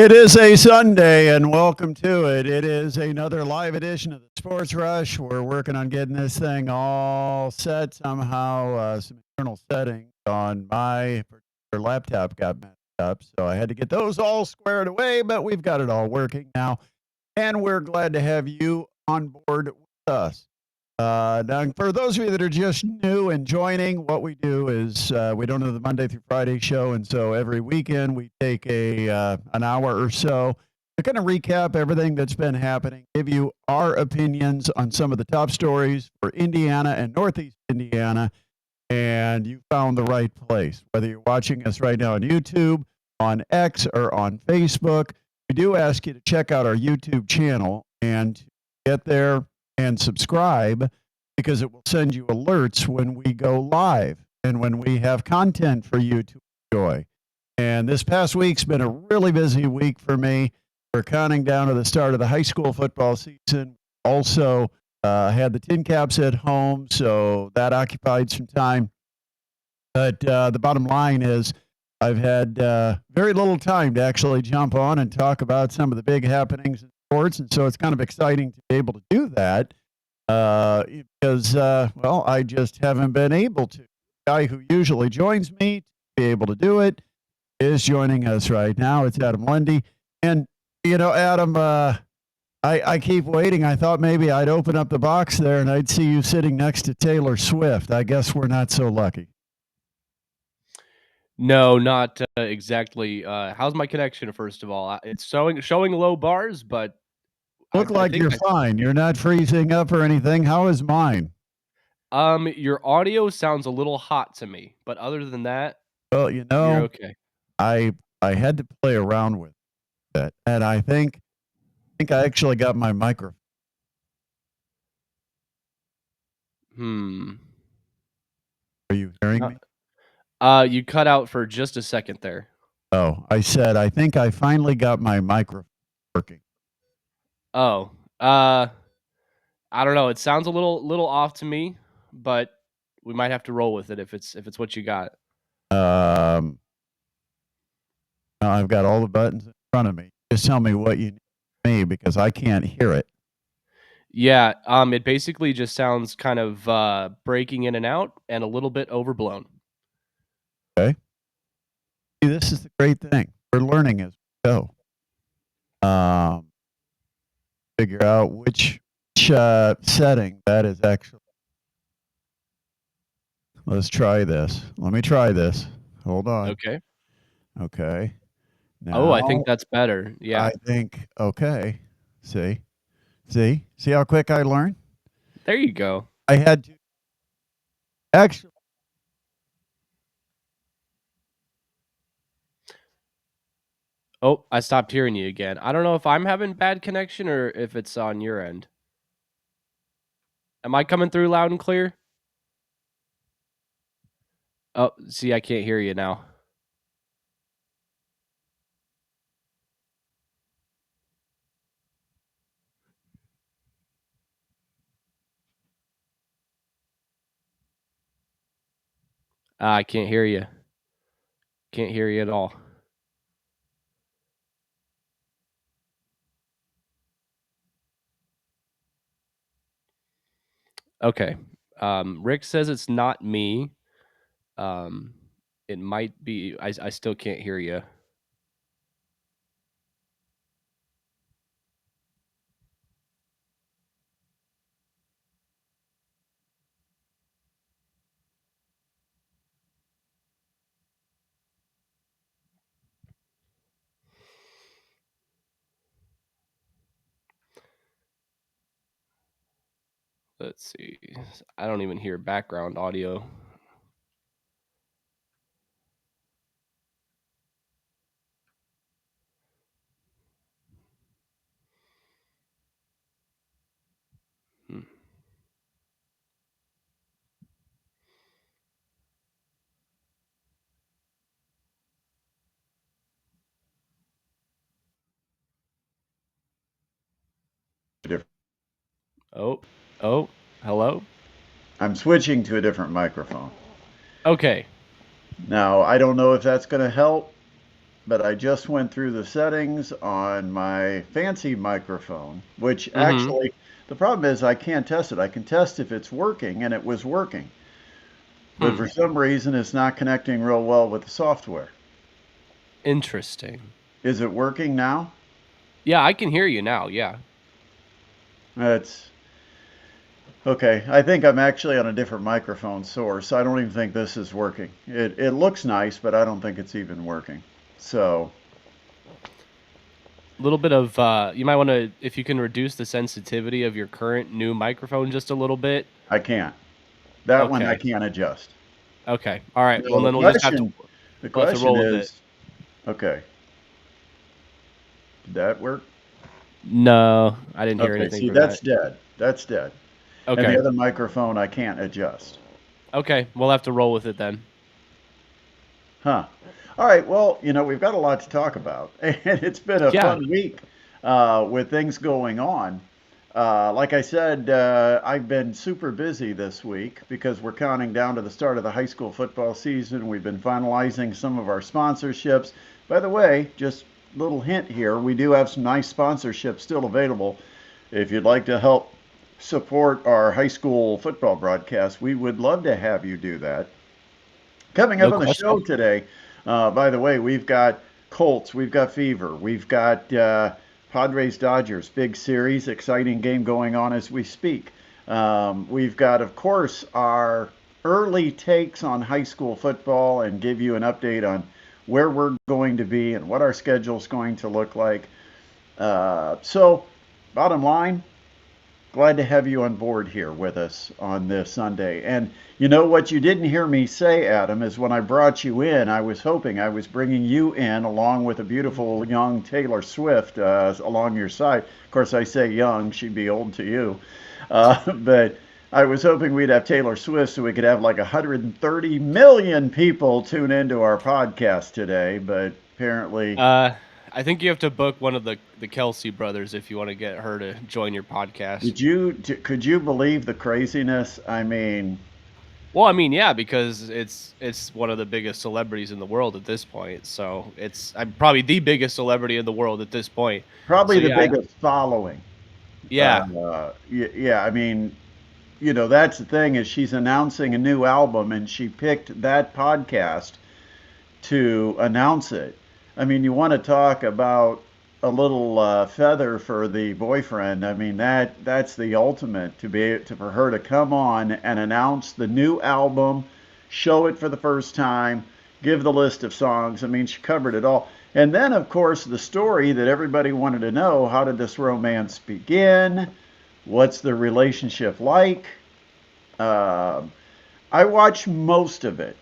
It is a Sunday, and welcome to it. It is another live edition of the Sports Rush. We're working on getting this thing all set. Somehow, some internal settings on my particular laptop got messed up, so I had to get those all squared away, but we've got it all working now, and we're glad to have you on board with us. Now, for those of you that are just new and joining, what we do is we don't do the Monday through Friday show, and so every weekend we take an hour or so to kind of recap everything that's been happening, give you our opinions on some of the top stories for Indiana and Northeast Indiana, and you found the right place. Whether you're watching us right now on YouTube, on X, or on Facebook, we do ask you to check out our YouTube channel and get there and subscribe because it will send you alerts when we go live and when we have content for you to enjoy. And this past week's been a really busy week for me. We're counting down to the start of the high school football season. Also, had the Tin Caps at home, so that occupied some time. But the bottom line is I've had very little time to actually jump on and talk about some of the big happenings in sports, and so it's kind of exciting to be able to do that because, well, I just haven't been able to. The guy who usually joins me to be able to do it is joining us right now. It's Adam Lundy. And, Adam, I keep waiting. I thought maybe I'd open up the box there and I'd see you sitting next to Taylor Swift. I guess we're not so lucky. No, not exactly. How's my connection? First of all, it's showing low bars, but Look like you're fine. You're not freezing up or anything. How is mine? Your audio sounds a little hot to me, but other than that, well, you're okay. I had to play around with that, and I think I actually got my microphone. Are you hearing me? You cut out for just a second there. Oh, I said I think I finally got my microphone working. Oh, I don't know. It sounds a little off to me, but we might have to roll with it if it's what you got. I've got all the buttons in front of me. Just tell me what you need from me because I can't hear it. Yeah, it basically just sounds kind of breaking in and out and a little bit overblown. Okay. See, this is the great thing. We're learning as we go. Figure out which setting that is actually. Let's try this. Let me try this. Hold on. Okay. Okay. Now, I think that's better. Yeah. I think, okay. See how quick I learned? There you go. I had to actually. Oh, I stopped hearing you again. I don't know if I'm having bad connection or if it's on your end. Am I coming through loud and clear? Oh, see, I can't hear you now. I can't hear you. Can't hear you at all. Okay. Rick says it's not me. It might be. I still can't hear you. Let's see. I don't even hear background audio. Oh, hello? I'm switching to a different microphone. Okay. Now, I don't know if that's going to help. but I just went through the settings on my fancy microphone, which Mhm. actually, the problem is I can't test it. I can test if it's working, and it was working, but Hmm. for some reason it's not connecting real well with the software. Interesting. Is it working now? Yeah, I can hear you now, yeah. It's okay. I think I'm actually on a different microphone source. I don't even think this is working. It looks nice, but I don't think it's even working. So A little bit of, you might wanna if you can reduce the sensitivity of your current new microphone just a little bit. I can't. That one I Okay. can't adjust. Okay. Alright, well, Now the then we'll just have to question the we'll have to question roll with it. is, okay, did that work? No, I didn't hear Okay, anything see from that's that. dead. That's dead. And the Okay. other microphone I can't adjust. Okay, we'll have to roll with it then. Huh. All right. Well, we've got a lot to talk about, and it's been a Yeah. fun week with things going on. Like I said, I've been super busy this week because we're counting down to the start of the high school football season. We've been finalizing some of our sponsorships. By the way, just a little hint here, we do have some nice sponsorships still available. If you'd like to help support our high school football broadcast, we would love to have you do that. Coming up No on the question. show today, by the way, we've got Colts, we've got Fever, we've got Padres Dodgers, big series, exciting game going on as we speak. We've got, of course, our early takes on high school football and give you an update on where we're going to be and what our schedule is going to look like. So, bottom line, glad to have you on board here with us on this Sunday. And you know what you didn't hear me say, Adam, is when I brought you in, I was hoping I was bringing you in along with a beautiful young Taylor Swift along your side. Of course, I say young, she'd be old to you. But I was hoping we'd have Taylor Swift so we could have like 130 million people tune into our podcast today. But apparently, Uh, I think you have to book one of the Kelsey brothers if you wanna get her to join your podcast. could you believe the craziness? I mean, Well, I mean, yeah, because it's one of the biggest celebrities in the world at this point, so I'm probably the biggest celebrity in the world at this point. probably So, the yeah, biggest following. yeah. Yeah, I mean, that's the thing is she's announcing a new album and she picked that podcast to announce it. I mean, you want to talk about a little feather for the boyfriend. I mean, that's the ultimate for her to come on and announce the new album, show it for the first time, give the list of songs. I mean, she covered it all. And then, of course, the story that everybody wanted to know: how did this romance begin? What's the relationship like? Uh, I watched most of it.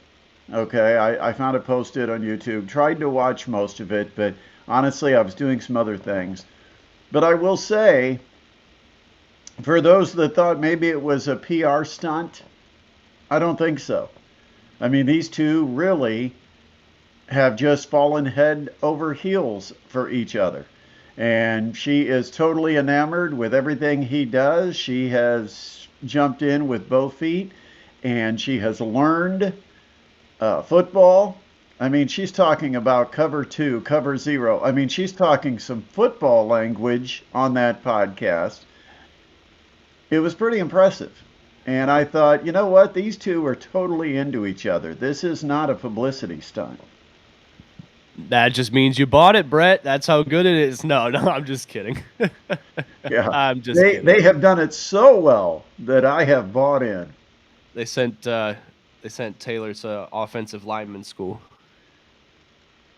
Okay, I found it posted on YouTube. Tried to watch most of it, but honestly, I was doing some other things. But I will say, for those that thought maybe it was a PR stunt, I don't think so. I mean, these two really have just fallen head over heels for each other. And she is totally enamored with everything he does. She has jumped in with both feet and she has learned football. I mean, she's talking about cover two, cover zero. I mean, she's talking some football language on that podcast. It was pretty impressive. And I thought, you know what? These two are totally into each other. This is not a publicity stunt. That just means you bought it, Brett. That's how good it is. No, no, I'm just kidding. Yeah. I'm just They kidding. they have done it so well that I have bought in. They sent, uh they sent Taylor to offensive lineman school.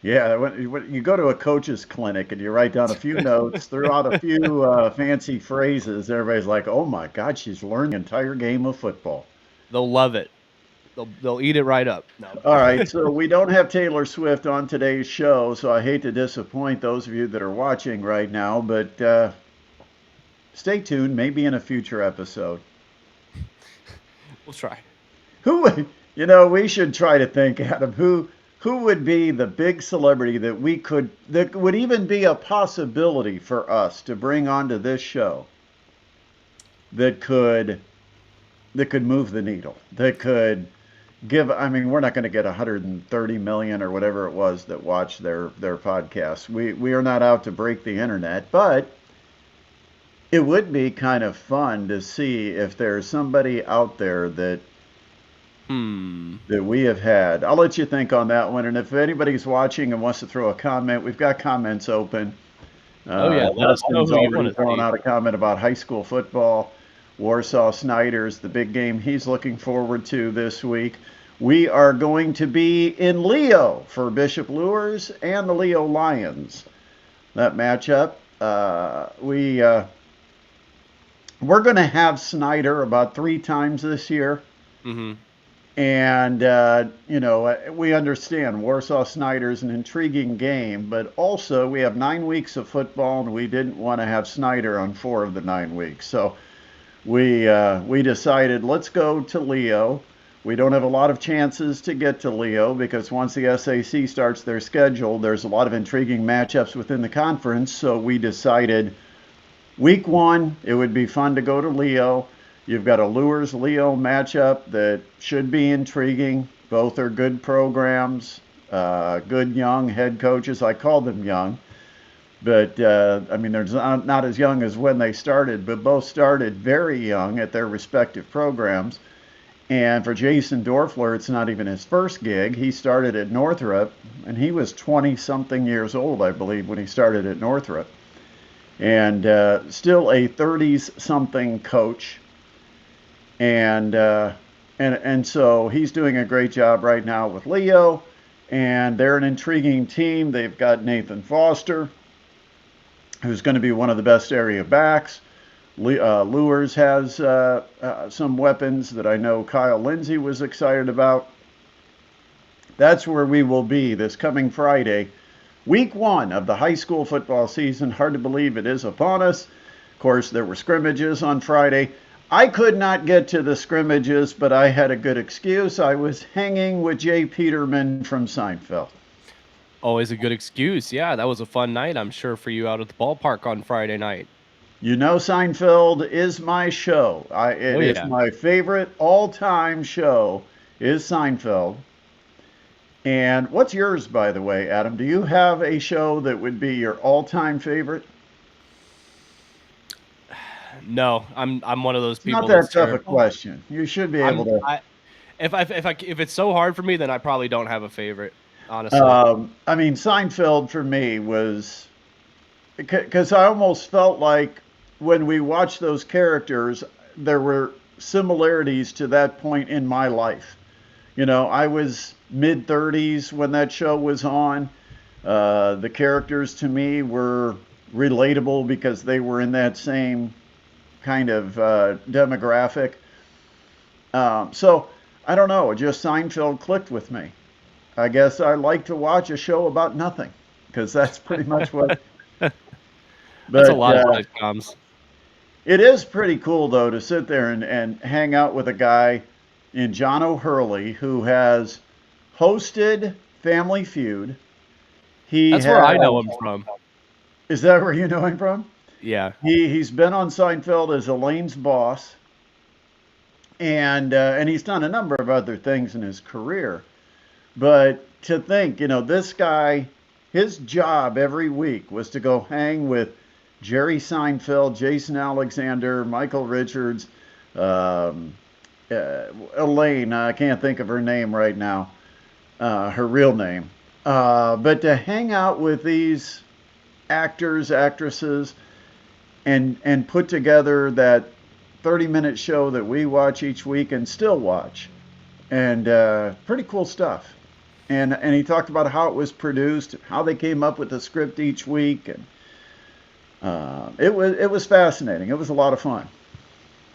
Yeah, when you go to a coach's clinic and you write down a few notes, throw out a few fancy phrases, everybody's like, "Oh my God, she's learning the entire game of football." They'll love it. They'll eat it right up. No. All right, so we don't have Taylor Swift on today's show, so I hate to disappoint those of you that are watching right now, but stay tuned, maybe in a future episode. We'll try. Who would, we should try to think, Adam, who would be the big celebrity that would even be a possibility for us to bring onto this show that could move the needle, that could I mean, we're not going to get 130 million or whatever it was that watch their podcasts. We are not out to break the internet, but it would be kind of fun to see if there's somebody out there Hmm. that we have had. I'll let you think on that one. And if anybody's watching and wants to throw a comment, we've got comments open. Oh yeah, let us know Justin's who you want already to thrown see. out a comment about high school football. Warsaw Snyder's the big game he's looking forward to this week. We are going to be in Leo for Bishop Lures and the Leo Lions. That matchup. We're going to have Snyder about 3 times this year. Mm-hmm. And, we understand Warsaw Snyder's an intriguing game, but also we have 9 weeks of football, and we didn't want to have Snyder on 4 of the 9 weeks. So we decided let's go to Leo. We don't have a lot of chances to get to Leo because once the SAC starts their schedule, there's a lot of intriguing matchups within the conference. So we decided week 1, it would be fun to go to Leo. You've got a Lures Leo matchup that should be intriguing. Both are good programs, good young head coaches. I call them young, but I mean, they're not as young as when they started, but both started very young at their respective programs. And for Jason Dorfler, it's not even his first gig. He started at Northrop, and he was 20-something years old, I believe, when he started at Northrop. And still a 30s-something coach. And so he's doing a great job right now with Leo, and they're an intriguing team. They've got Nathan Foster, who's going to be one of the best area backs. Lures has some weapons that I know Kyle Lindsey was excited about. That's where we will be this coming Friday, week 1 of the high school football season. Hard to believe it is upon us. Of course, there were scrimmages on Friday. I could not get to the scrimmages, but I had a good excuse. I was hanging with Jay Peterman from Seinfeld. Always a good excuse. Yeah, that was a fun night, I'm sure, for you out at the ballpark on Friday night. You know, Seinfeld is my show. It Oh is yeah. my favorite all-time show is Seinfeld. And what's yours, by the way, Adam? Do you have a show that would be your all-time favorite? No, I'm one of those It's not people that that's tough a terrible. question. You should be able to. If it's so hard for me, then I probably don't have a favorite, honestly. I mean, Seinfeld for me was because I almost felt like when we watched those characters, there were similarities to that point in my life. You know, I was mid 30s when that show was on. The characters to me were relatable because they were in that same kind of demographic. So I don't know, just Seinfeld clicked with me. I guess I like to watch a show about nothing because that's pretty much what. That's a But lot of sitcoms. it is pretty cool though to sit there and hang out with a guy in John O'Hurley who has hosted Family Feud. He That's where has. I know him from. Is that where you know him from? Yeah. He's been on Seinfeld as Elaine's boss, and he's done a number of other things in his career. But to think, this guy, his job every week was to go hang with Jerry Seinfeld, Jason Alexander, Michael Richards, um, Elaine. I can't think of her name right now, her real name. But to hang out with these actors, actresses, and put together that 30-minute show that we watch each week and still watch, and pretty cool stuff. And he talked about how it was produced, how they came up with the script each week, and it was fascinating. It was a lot of fun.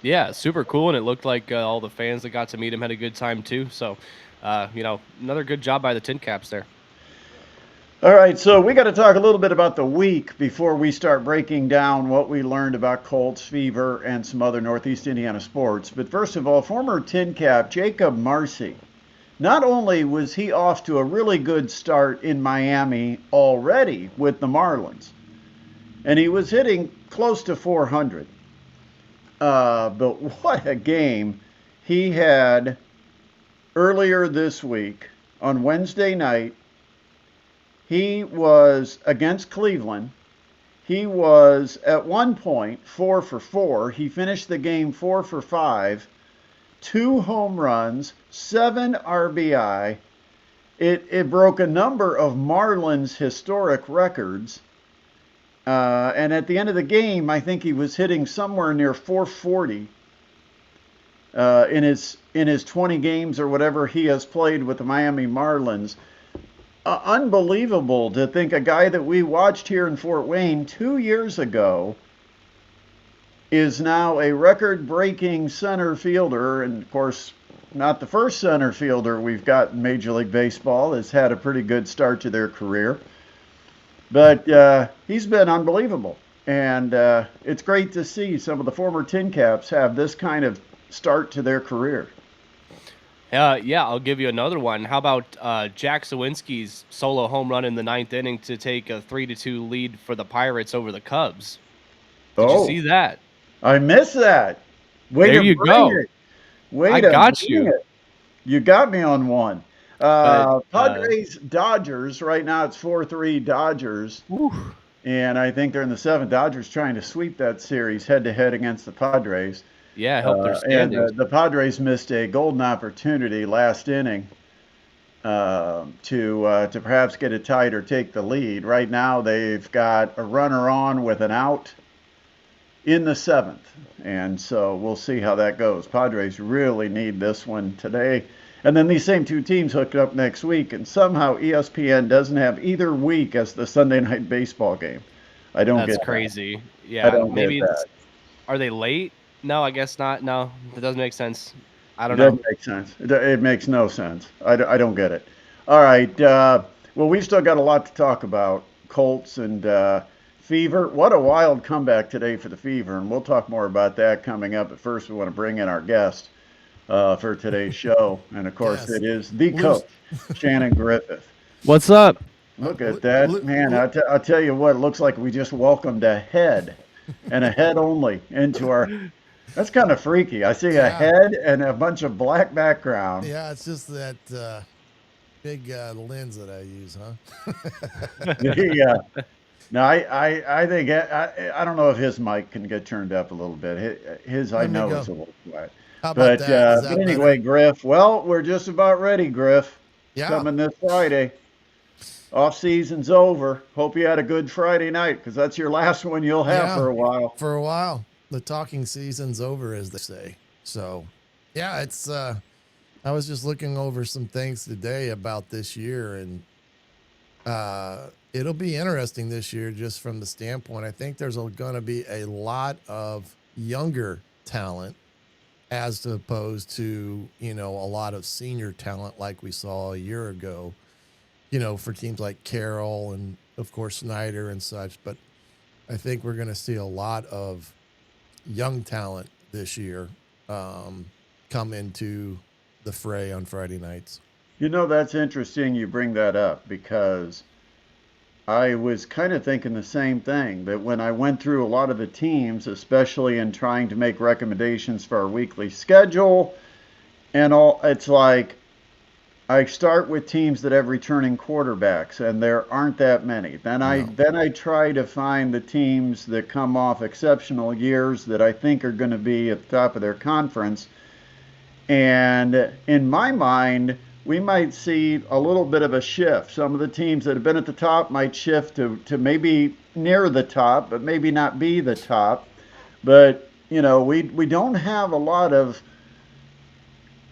Yeah, super cool, and it looked like all the fans that got to meet him had a good time too. So, another good job by the Tin Caps there. All right, so we got to talk a little bit about the week before we start breaking down what we learned about Colts, Fever, and some other Northeast Indiana sports. But first of all, former Tin Cap Jacob Marcy. Not only was he off to a really good start in Miami already with the Marlins, and he was hitting close to 400. But what a game he had earlier this week on Wednesday night. He was against Cleveland. He was at one point 4 for 4. He finished the game 4 for 5, 2 home runs, 7 RBI. It broke a number of Marlins historic records. And at the end of the game, I think he was hitting somewhere near 440 in his 20 games or whatever he has played with the Miami Marlins. Unbelievable to think a guy that we watched here in Fort Wayne 2 years ago is now a record-breaking center fielder, and of course, not the first center fielder we've got in Major League Baseball has had a pretty good start to their career. But he's been unbelievable, and it's great to see some of the former Tin Caps have this kind of start to their career. Yeah, I'll give you another one. How about Jack Sawinski's solo home run in the 9th inning to take a 3-2 lead for the Pirates over the Cubs? Did you see that? I missed that. Way there to you bring go. it. Way I to got bring you. it. You got me on one. But, Padres Dodgers right now it's 4-3 Dodgers. Whew. And I think they're in the 7th. Dodgers trying to sweep that series head-to-head against the Padres. Yeah, help their standings. And the Padres missed a golden opportunity last inning to perhaps get it tied or take the lead. Right now they've got a runner on with an out in the 7th. And so we'll see how that goes. Padres really need this one today. And then these same two teams hook up next week, and somehow ESPN doesn't have either week as the Sunday night baseball game. I don't get that. That's crazy. Yeah, I don't maybe get that. Are they late? No, I guess not. No, that doesn't make sense. I don't It know. doesn't make sense. It makes no sense. I don't get it. All right. Well, we've still got a lot to talk about. Colts and Fever. What a wild comeback today for the Fever, and we'll talk more about that coming up. But first, we want to bring in our guest for today's show. And, of course, it is the coach, Shannon Griffith. What's up? Look at that. Man, I'll tell you what, it looks like we just welcomed a head and a head only into our – that's kind of freaky. I see a head and a bunch of black background. Yeah, it's just that big lens that I use, huh? No, I think I don't know if his mic can get turned up a little bit. His I know is a little quiet. How about that? But anyway, better? Griff. Well, we're just about ready, Griff. Yeah. Coming this Friday. Off season's over. Hope you had a good Friday night because that's your last one you'll have for a while. For a while, the talking season's over, as they say. So, yeah, it's. I was just looking over some things today about this year, and it'll be interesting this year just from the standpoint. I think there's going to be a lot of younger talent as opposed to, a lot of senior talent like we saw a year ago, for teams like Carroll and, of course, Snyder and such. But I think we're going to see a lot of young talent this year come into the fray on Friday nights. That's interesting you bring that up because I was kind of thinking the same thing, that when I went through a lot of the teams, especially in trying to make recommendations for our weekly schedule and all, it's like I start with teams that have returning quarterbacks, and there aren't that many. Then I try to find the teams that come off exceptional years that I think are going to be at the top of their conference. And in my mind, we might see a little bit of a shift. Some of the teams that have been at the top might shift to maybe near the top, but maybe not be the top. But, we don't have a lot of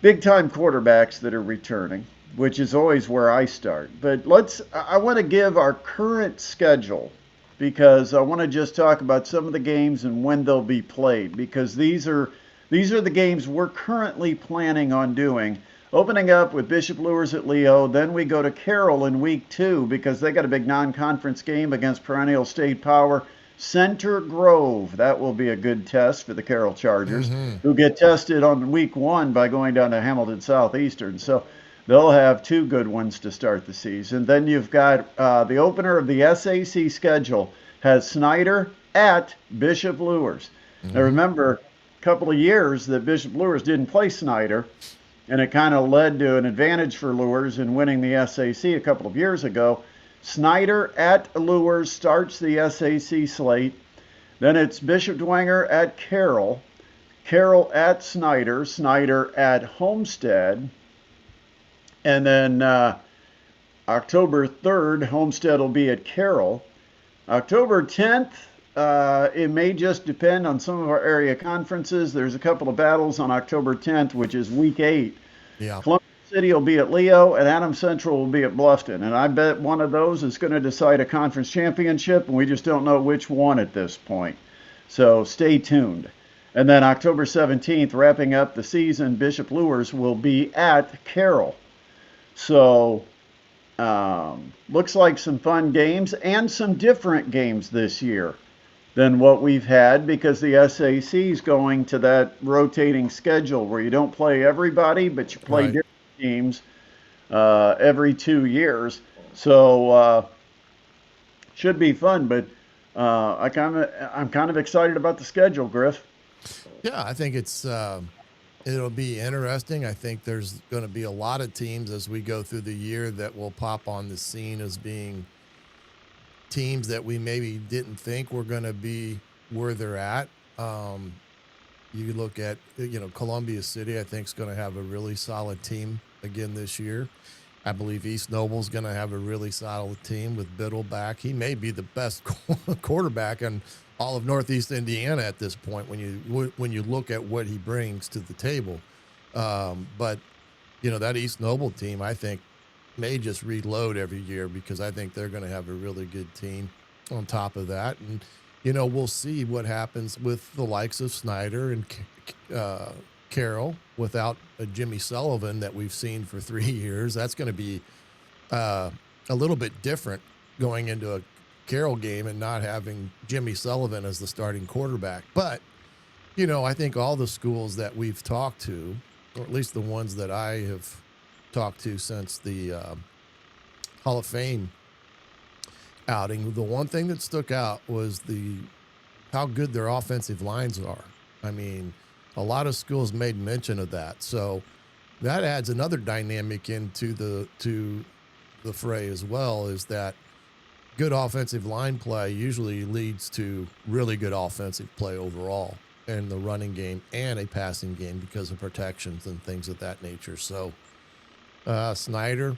big-time quarterbacks that are returning, which is always where I start. But I want to give our current schedule because I want to just talk about some of the games and when they'll be played, because these are the games we're currently planning on doing. Opening up with Bishop Luers at Leo, then we go to Carroll in week 2 because they got a big non-conference game against perennial state power, Center Grove. That will be a good test for the Carroll Chargers, who get tested on week 1 by going down to Hamilton Southeastern. So they'll have 2 good ones to start the season. Then you've got the opener of the SAC schedule has Snyder at Bishop Luers. Now remember, couple of years that Bishop Luers didn't play Snyder, and it kind of led to an advantage for Lures in winning the SAC a couple of years ago. Snyder at Lures starts the SAC slate. Then it's Bishop Dwenger at Carroll, Carroll at Snyder, Snyder at Homestead, and then October 3rd, Homestead will be at Carroll. October 10th, it may just depend on some of our area conferences. There's a couple of battles on October 10th, which is week 8. Yeah. Columbia City will be at Leo, and Adams Central will be at Bluffton. And I bet one of those is going to decide a conference championship, and we just don't know which one at this point. So stay tuned. And then October 17th, wrapping up the season, Bishop Lures will be at Carroll. So looks like some fun games and some different games this year than what we've had, because the SAC is going to that rotating schedule where you don't play everybody, but you play different teams every 2 years. So should be fun, but I'm kind of excited about the schedule, Griff. Yeah, I think it'll be interesting. I think there's going to be a lot of teams as we go through the year that will pop on the scene as being teams that we maybe didn't think were going to be where they're at. You look at, Columbia City, I think is going to have a really solid team again this year. I believe East Noble's going to have a really solid team with Biddle back. He may be the best quarterback in all of Northeast Indiana at this point when you look at what he brings to the table. But that East Noble team, I think, may just reload every year, because I think they're going to have a really good team on top of that. And we'll see what happens with the likes of Snyder and Carroll without a Jimmy Sullivan that we've seen for 3 years. That's going to be a little bit different going into a Carroll game and not having Jimmy Sullivan as the starting quarterback. But I think all the schools that we've talked to, or at least the ones that I have talked to since the Hall of Fame outing, the one thing that stuck out was how good their offensive lines are. I mean, a lot of schools made mention of that, so that adds another dynamic into the fray as well, is that good offensive line play usually leads to really good offensive play overall in the running game and a passing game because of protections and things of that nature. So Snyder,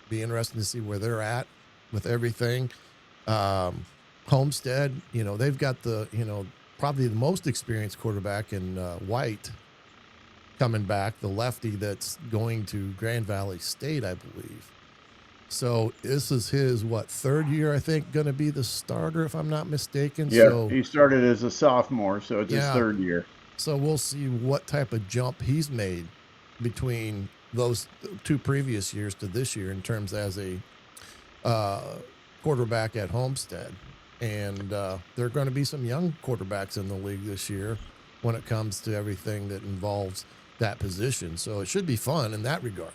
be interesting to see where they're at with everything. Homestead, they've got probably the most experienced quarterback in White coming back, the lefty that's going to Grand Valley State, I believe. So this is his, third year, I think, going to be the starter, if I'm not mistaken. Yeah, so, he started as a sophomore, so it's his third year. So we'll see what type of jump he's made between those 2 previous years to this year in terms as a quarterback at Homestead. And there are going to be some young quarterbacks in the league this year when it comes to everything that involves that position. So it should be fun in that regard.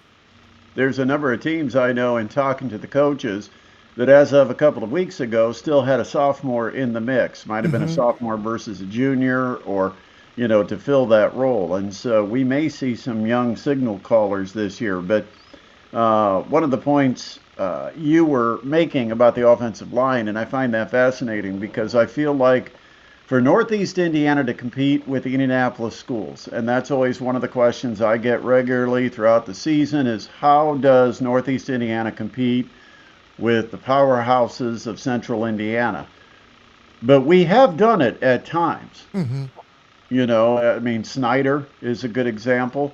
There's a number of teams I know, in talking to the coaches, that as of a couple of weeks ago still had a sophomore in the mix. Might have been a sophomore versus a junior, or to fill that role. And so we may see some young signal callers this year. But one of the points you were making about the offensive line, and I find that fascinating, because I feel like for Northeast Indiana to compete with the Indianapolis schools, and that's always one of the questions I get regularly throughout the season, is how does Northeast Indiana compete with the powerhouses of Central Indiana? But we have done it at times. Snyder is a good example.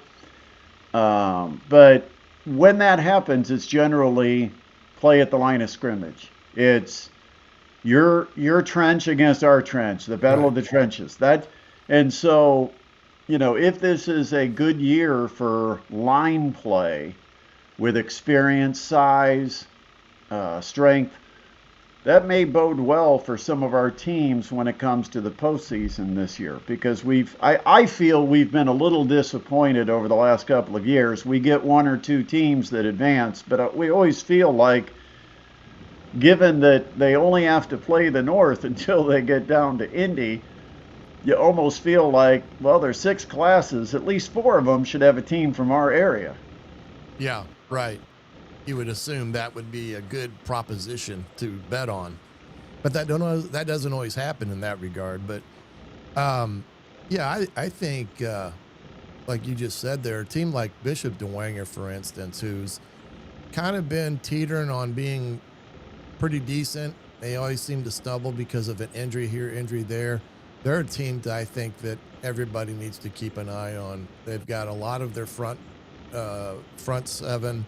But when that happens, it's generally play at the line of scrimmage. It's your trench against our trench, the battle of the trenches. And so, if this is a good year for line play with experience, size, strength, that may bode well for some of our teams when it comes to the postseason this year, because I feel we've been a little disappointed over the last couple of years. We get 1 or 2 teams that advance, but we always feel like, given that they only have to play the North until they get down to Indy, you almost feel like, well, there's 6 classes, at least 4 of them should have a team from our area. Yeah, right. You would assume that would be a good proposition to bet on, but that doesn't always happen in that regard. But yeah, I think like you just said there, a team like Bishop Dwenger, for instance, who's kind of been teetering on being pretty decent. They always seem to stumble because of an injury here, injury there. They're a team that I think that everybody needs to keep an eye on. They've got a lot of their front seven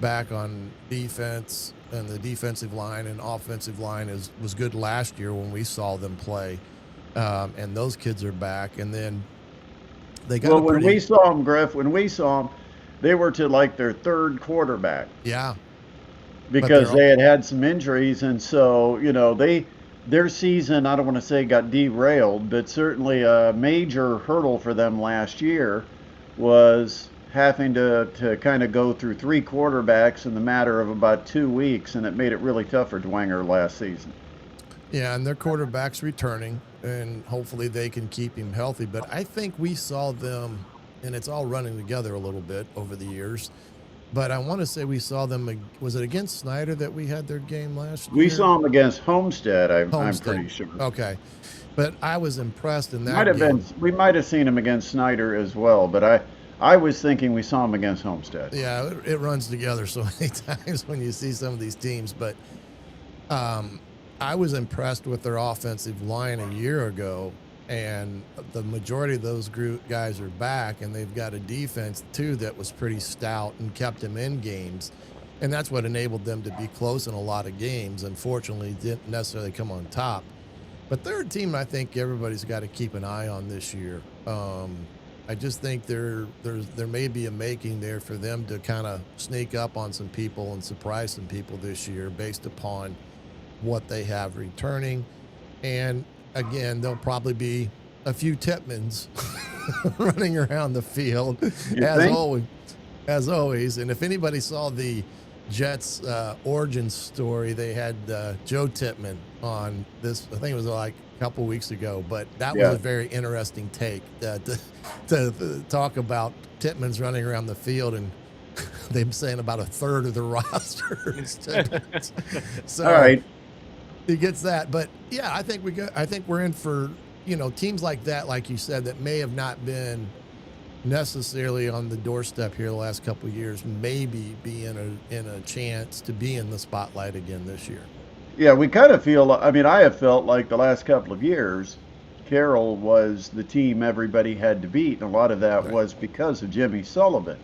back on defense, and the defensive line and offensive line was good last year when we saw them play. And those kids are back. And then they got Well, when we saw them, Griff, when we saw them, they were to like their 3rd quarterback. Yeah. Because they had some injuries, and so, their season, I don't want to say got derailed, but certainly a major hurdle for them last year was having to kind of go through 3 quarterbacks in the matter of about 2 weeks, and it made it really tough for Dwenger last season. Yeah, and their quarterback's returning, and hopefully they can keep him healthy. But I think we saw them, and it's all running together a little bit over the years. But I want to say we saw them. Was it against Snyder that we had their game last year? We saw them against Homestead. I'm pretty sure. Okay, but I was impressed in that game. We might have seen him against Snyder as well, but I was thinking we saw him against Homestead. Yeah, it runs together so many times when you see some of these teams. But I was impressed with their offensive line a year ago, and the majority of those guys are back, and they've got a defense too that was pretty stout and kept them in games, and that's what enabled them to be close in a lot of games. Unfortunately, didn't necessarily come on top, but they're a team I think everybody's got to keep an eye on this year. I just think there may be a making there for them to kind of sneak up on some people and surprise some people this year based upon what they have returning. And again, there'll probably be a few Tippmans running around the field as always. And if anybody saw the Jets origin story, they had Joe Tippmann on this, I think it was like a couple weeks ago, but that was a very interesting take to talk about Tippmann's running around the field, and they're saying about 1/3 of the roster is Tippmann's. So all right, he gets that. But yeah, I think we're in for, teams like that, like you said, that may have not been necessarily on the doorstep here the last couple of years, maybe be in a chance to be in the spotlight again this year. Yeah, we kind of feel, I have felt like the last couple of years, Carroll was the team everybody had to beat, and a lot of that was because of Jimmy Sullivan.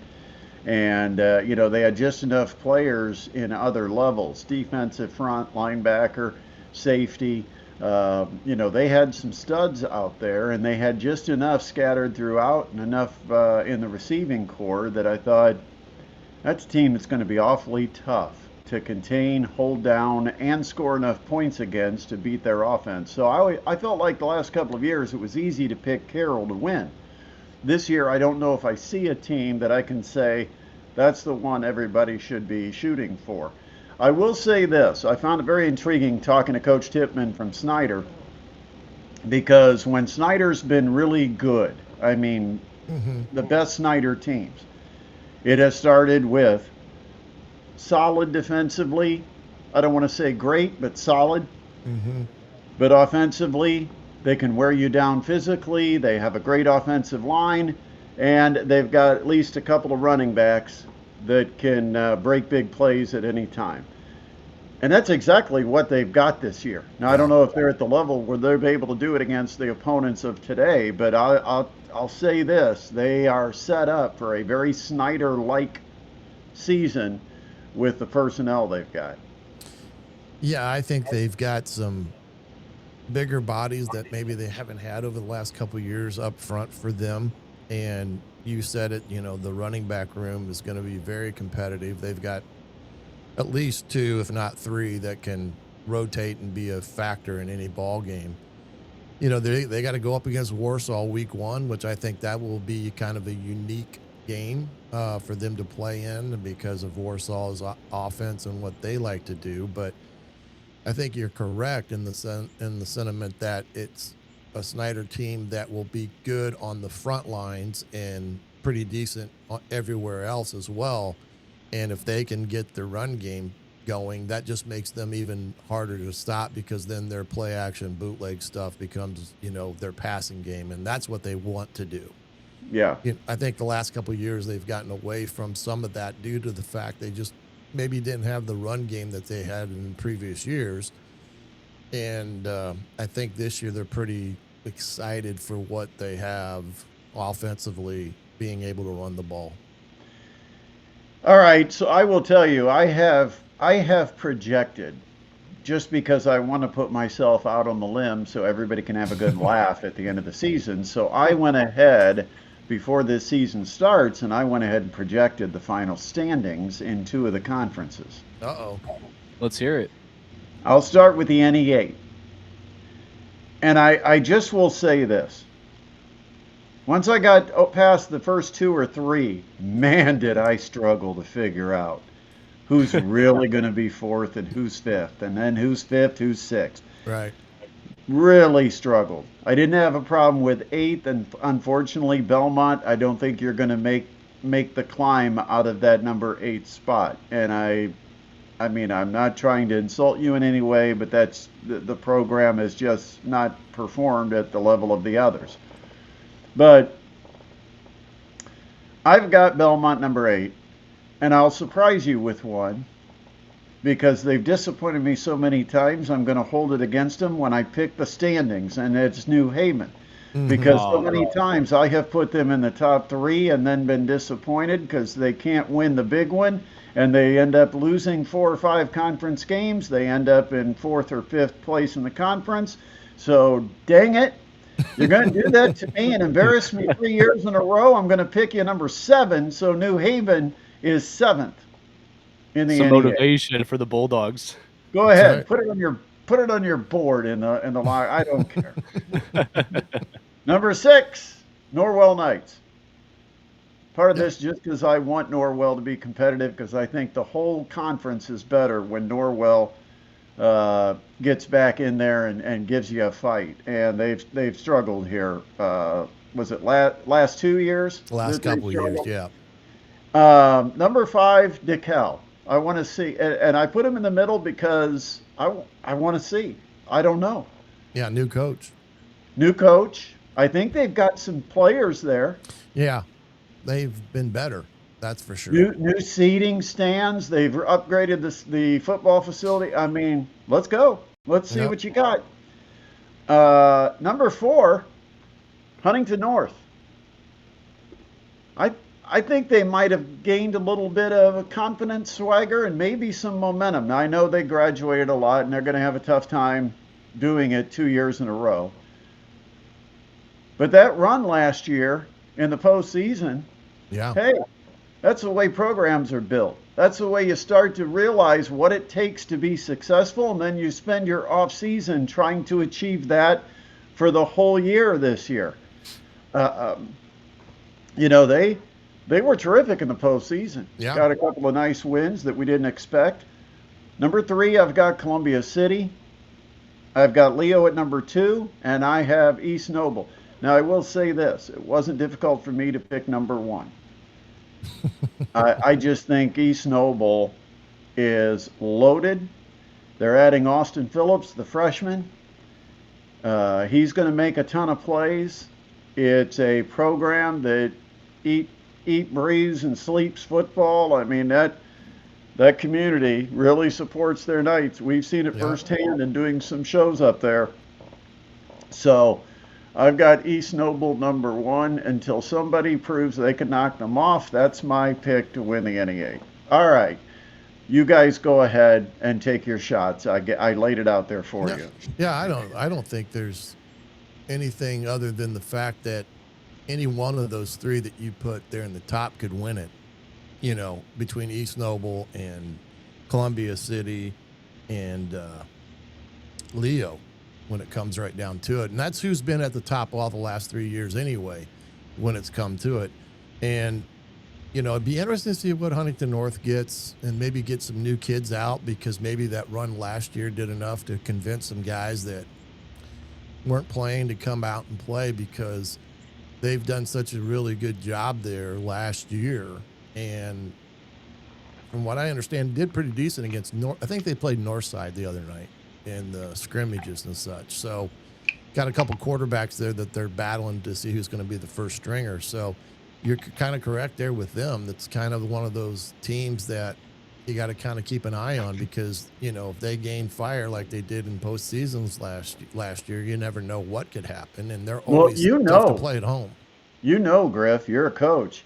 And, they had just enough players in other levels, defensive front, linebacker, safety. They had some studs out there, and they had just enough scattered throughout and enough in the receiving core that I thought that's a team that's going to be awfully tough to contain, hold down, and score enough points against to beat their offense. So I felt like the last couple of years it was easy to pick Carroll to win. This year, I don't know if I see a team that I can say that's the one everybody should be shooting for. I will say this. I found it very intriguing talking to Coach Tippmann from Snyder, because when Snyder's been really good, the best Snyder teams, it has started with solid defensively. I don't want to say great, but solid. But offensively, they can wear you down physically. They have a great offensive line, and they've got at least a couple of running backs that can break big plays at any time. And that's exactly what they've got this year. Now, I don't know if they're at the level where they'll be able to do it against the opponents of today, but I'll say this. They are set up for a very Snyder-like season with the personnel they've got. Yeah, I think they've got some bigger bodies that maybe they haven't had over the last couple of years up front for them. And you said it, the running back room is going to be very competitive. They've got at least 2, if not 3, that can rotate and be a factor in any ball game. They got to go up against Warsaw week 1, which I think that will be kind of a unique game for them to play in because of Warsaw's offense and what they like to do. But I think you're correct in the sentiment that it's a Snyder team that will be good on the front lines and pretty decent everywhere else as well. And if they can get the run game going, that just makes them even harder to stop, because then their play action bootleg stuff becomes, their passing game. And that's what they want to do. Yeah. I think the last couple of years they've gotten away from some of that due to the fact they just maybe didn't have the run game that they had in previous years. And I think this year they're pretty excited for what they have offensively, being able to run the ball. All right, so I will tell you, I have projected, just because I want to put myself out on the limb so everybody can have a good laugh at the end of the season. So I went ahead before this season starts, and I went ahead and projected the final standings in 2 of the conferences. Uh-oh. Let's hear it. I'll start with the NE8. And I just will say this. Once I got past the first 2 or 3, man, did I struggle to figure out who's really going to be 4th and who's 5th, and then who's 5th, who's 6th. Right. Really struggled. I didn't have a problem with 8th, and unfortunately, Belmont, I don't think you're going to make the climb out of that number 8 spot. And I mean, I'm not trying to insult you in any way, but that's the program has just not performed at the level of the others. But I've got Belmont number 8, and I'll surprise you with one, because they've disappointed me so many times. I'm going to hold it against them when I pick the standings, and it's New Haven. Because so many times I have put them in the top 3 and then been disappointed because they can't win the big one, and they end up losing 4 or 5 conference games. They end up in 4th or 5th place in the conference. So dang it, you're going to do that to me and embarrass me 3 years in a row. I'm going to pick you number 7, so New Haven is 7th in the Some NEA. motivation for the Bulldogs. Go ahead, right. Put it on your board in the line. I don't care. Number 6, Norwell Knights. Part of this just because I want Norwell to be competitive, because I think the whole conference is better when Norwell gets back in there and gives you a fight. And they've struggled here. Was it last 2 years? Last couple of years, yeah. Number 5, DeKalb. I want to see, and I put him in the middle because I want to see. I don't know. Yeah, new coach. New coach. I think they've got some players there. Yeah, they've been better. That's for sure. New seating stands. They've upgraded the football facility. I mean, let's go. Let's see what you got. Number 4, Huntington North. I think they might have gained a little bit of a confidence, swagger, and maybe some momentum. Now, I know they graduated a lot, and they're going to have a tough time doing it 2 years in a row. But that run last year in the postseason, hey, that's the way programs are built. That's the way you start to realize what it takes to be successful, and then you spend your off season trying to achieve that for the whole year this year. They were terrific in the postseason. Yeah. Got a couple of nice wins that we didn't expect. Number 3, I've got Columbia City. I've got Leo at number 2, and I have East Noble. Now, I will say this. It wasn't difficult for me to pick number 1. I just think East Noble is loaded. They're adding Austin Phillips, the freshman. He's going to make a ton of plays. It's a program that eat, breathes, and sleeps football. I mean, that community really supports their Knights. We've seen it firsthand in doing some shows up there. So I've got East Noble number 1 until somebody proves they can knock them off. That's my pick to win the NEA. All right. You guys go ahead and take your shots. I laid it out there for you. Yeah, I don't think there's anything other than the fact that any one of those 3 that you put there in the top could win it. Between East Noble and Columbia City and Leo, when it comes right down to it. And that's who's been at the top all the last 3 years anyway, when it's come to it. And, it'd be interesting to see what Huntington North gets, and maybe get some new kids out, because maybe that run last year did enough to convince some guys that, weren't playing to come out and play because they've done such a really good job there last year. And from what I understand, did pretty decent against North. I think they played Northside the other night in the scrimmages and such. So got a couple quarterbacks there that they're battling to see who's going to be the first stringer. So you're kind of correct there with them. That's kind of one of those teams that you got to kind of keep an eye on because, if they gain fire like they did in postseasons last year, you never know what could happen. And they're always tough to play at home. Griff, you're a coach.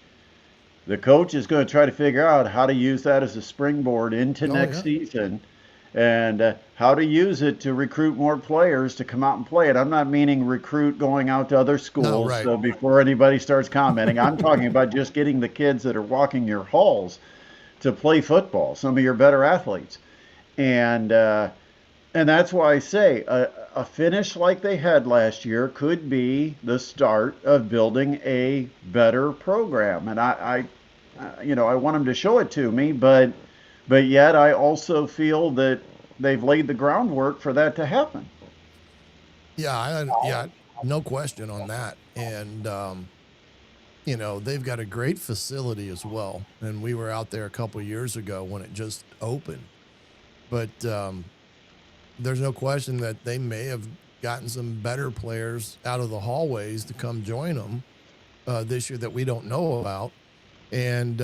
The coach is going to try to figure out how to use that as a springboard into next season and how to use it to recruit more players to come out and play it. I'm not meaning recruit going out to other schools. So before anybody starts commenting, I'm talking about just getting the kids that are walking your halls to play football, some of your better athletes. And that's why I say a finish like they had last year could be the start of building a better program. And I want them to show it to me, but yet I also feel that they've laid the groundwork for that to happen. Yeah, no question on that. And they've got a great facility as well. And we were out there a couple of years ago when it just opened. But there's no question that they may have gotten some better players out of the hallways to come join them this year that we don't know about. And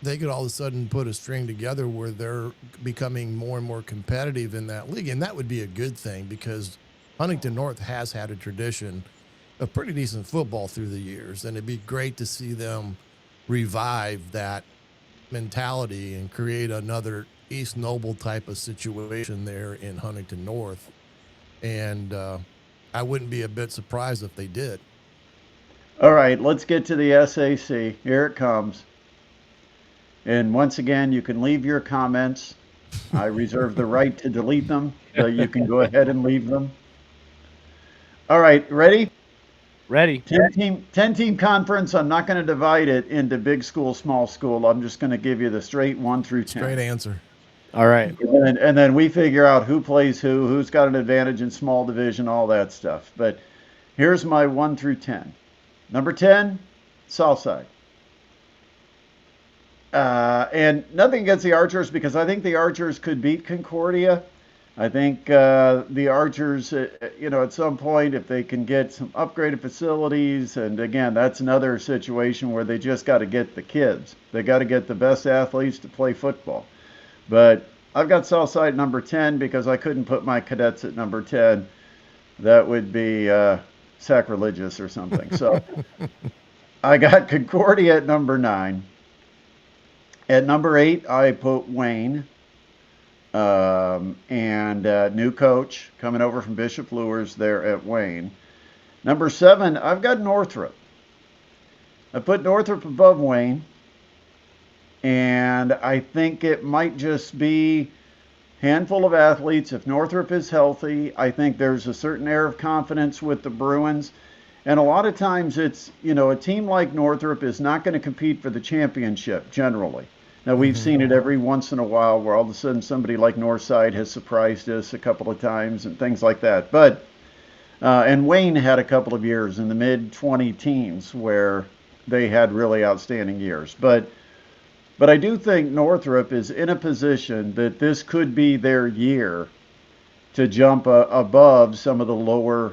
they could all of a sudden put a string together where they're becoming more and more competitive in that league. And that would be a good thing because Huntington North has had a tradition of pretty decent football through the years. And it'd be great to see them revive that mentality and create another East Noble type of situation there in Huntington North. And I wouldn't be a bit surprised if they did. All right, let's get to the SAC. Here it comes. And once again, you can leave your comments. I reserve the right to delete them, so you can go ahead and leave them. All right, ready? Ready. 10-team conference. I'm not going to divide it into big school, small school. I'm just going to give you the straight 1 through 10. Straight answer. All right. And then we figure out who plays who's got an advantage in small division, all that stuff. But here's my 1 through 10. Number 10, Southside. And nothing against the Archers because I think the Archers could beat Concordia. I think the Archers, at some point, if they can get some upgraded facilities, and again, that's another situation where they just got to get the kids. They got to get the best athletes to play football. But I've got Southside number 10 because I couldn't put my cadets at number 10. That would be sacrilegious or something. So I got Concordia at number 9. At number 8, I put Wayne. And new coach coming over from Bishop Luers there at Wayne. Number 7, I've got Northrop. I put Northrop above Wayne. And I think it might just be a handful of athletes. If Northrop is healthy, I think there's a certain air of confidence with the Bruins. And a lot of times it's, a team like Northrop is not going to compete for the championship generally. Now, we've seen it every once in a while where all of a sudden somebody like Northside has surprised us a couple of times and things like that. But, and Wayne had a couple of years in the mid-20 teens where they had really outstanding years. But I do think Northrop is in a position that this could be their year to jump above some of the lower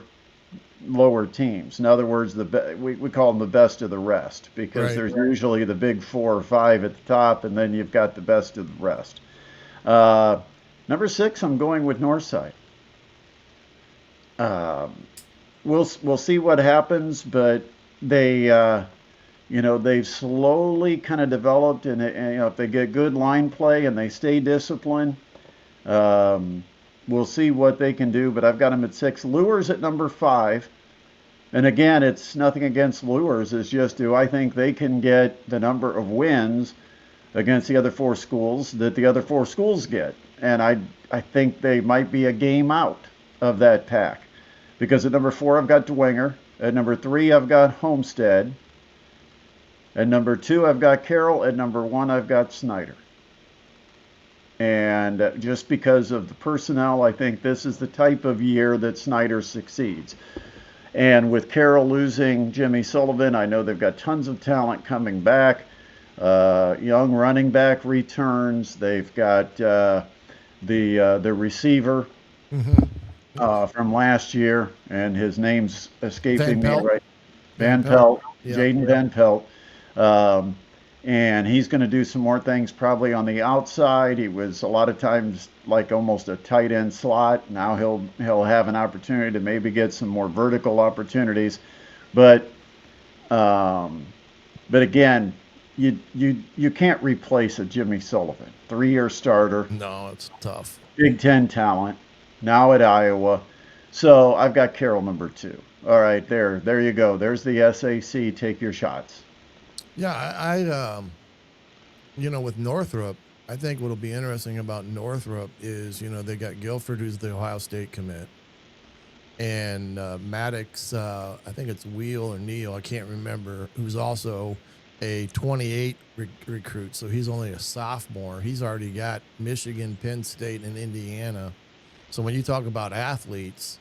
teams. In other words, we call them the best of the rest because there's usually the big 4 or 5 at the top, and then you've got the best of the rest. Number 6, I'm going with Northside. We'll see what happens, but they've slowly kind of developed, and if they get good line play and they stay disciplined, we'll see what they can do. But I've got them at 6. Luers at number 5. And again, it's nothing against Luers. It's just, do I think they can get the number of wins against the other 4 schools that the other 4 schools get? And I think they might be a game out of that pack. Because at number 4, I've got Dwenger. At number 3, I've got Homestead. At number 2, I've got Carroll. At number 1, I've got Snyder. And just because of the personnel, I think this is the type of year that Snyder succeeds. And with Carroll losing Jimmy Sullivan, I know they've got tons of talent coming back. Young running back returns. They've got the receiver from last year, and his name's escaping me right. Van Pelt, Yeah. Jaden Van Pelt. Um, and he's going to do some more things probably on the outside. He was a lot of times like almost a tight end slot. Now he'll have an opportunity to maybe get some more vertical opportunities, but again, you can't replace a Jimmy Sullivan, 3-year starter. No, it's tough. Big Ten talent, now at Iowa. So I've got Carroll number 2. All right, there you go. There's the SAC. Take your shots. Yeah, I with Northrop, I think what'll be interesting about Northrop is, they got Guilford, who's the Ohio State commit, and Maddox, I think it's Wheel or Neal, I can't remember, who's also a 28 recruit. So he's only a sophomore. He's already got Michigan, Penn State, and Indiana. So when you talk about athletes,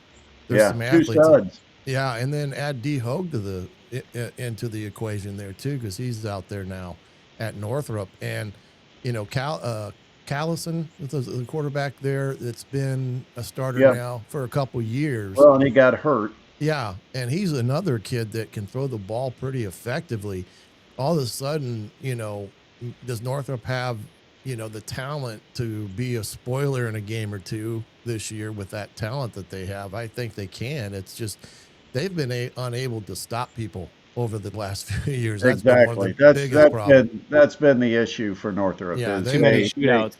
there's some athletes. 2 studs. Yeah, and then add D. Hogue into the equation there too, because he's out there now at Northrop, and Callison, the quarterback there, that's been a starter now for a couple years. Well, and he got hurt. Yeah, and he's another kid that can throw the ball pretty effectively. All of a sudden, does Northrop have the talent to be a spoiler in a game or two this year with that talent that they have? I think they can. It's just they've been unable to stop people over the last few years. That's exactly. That's been the issue for Northrop. Yeah, too many shootouts.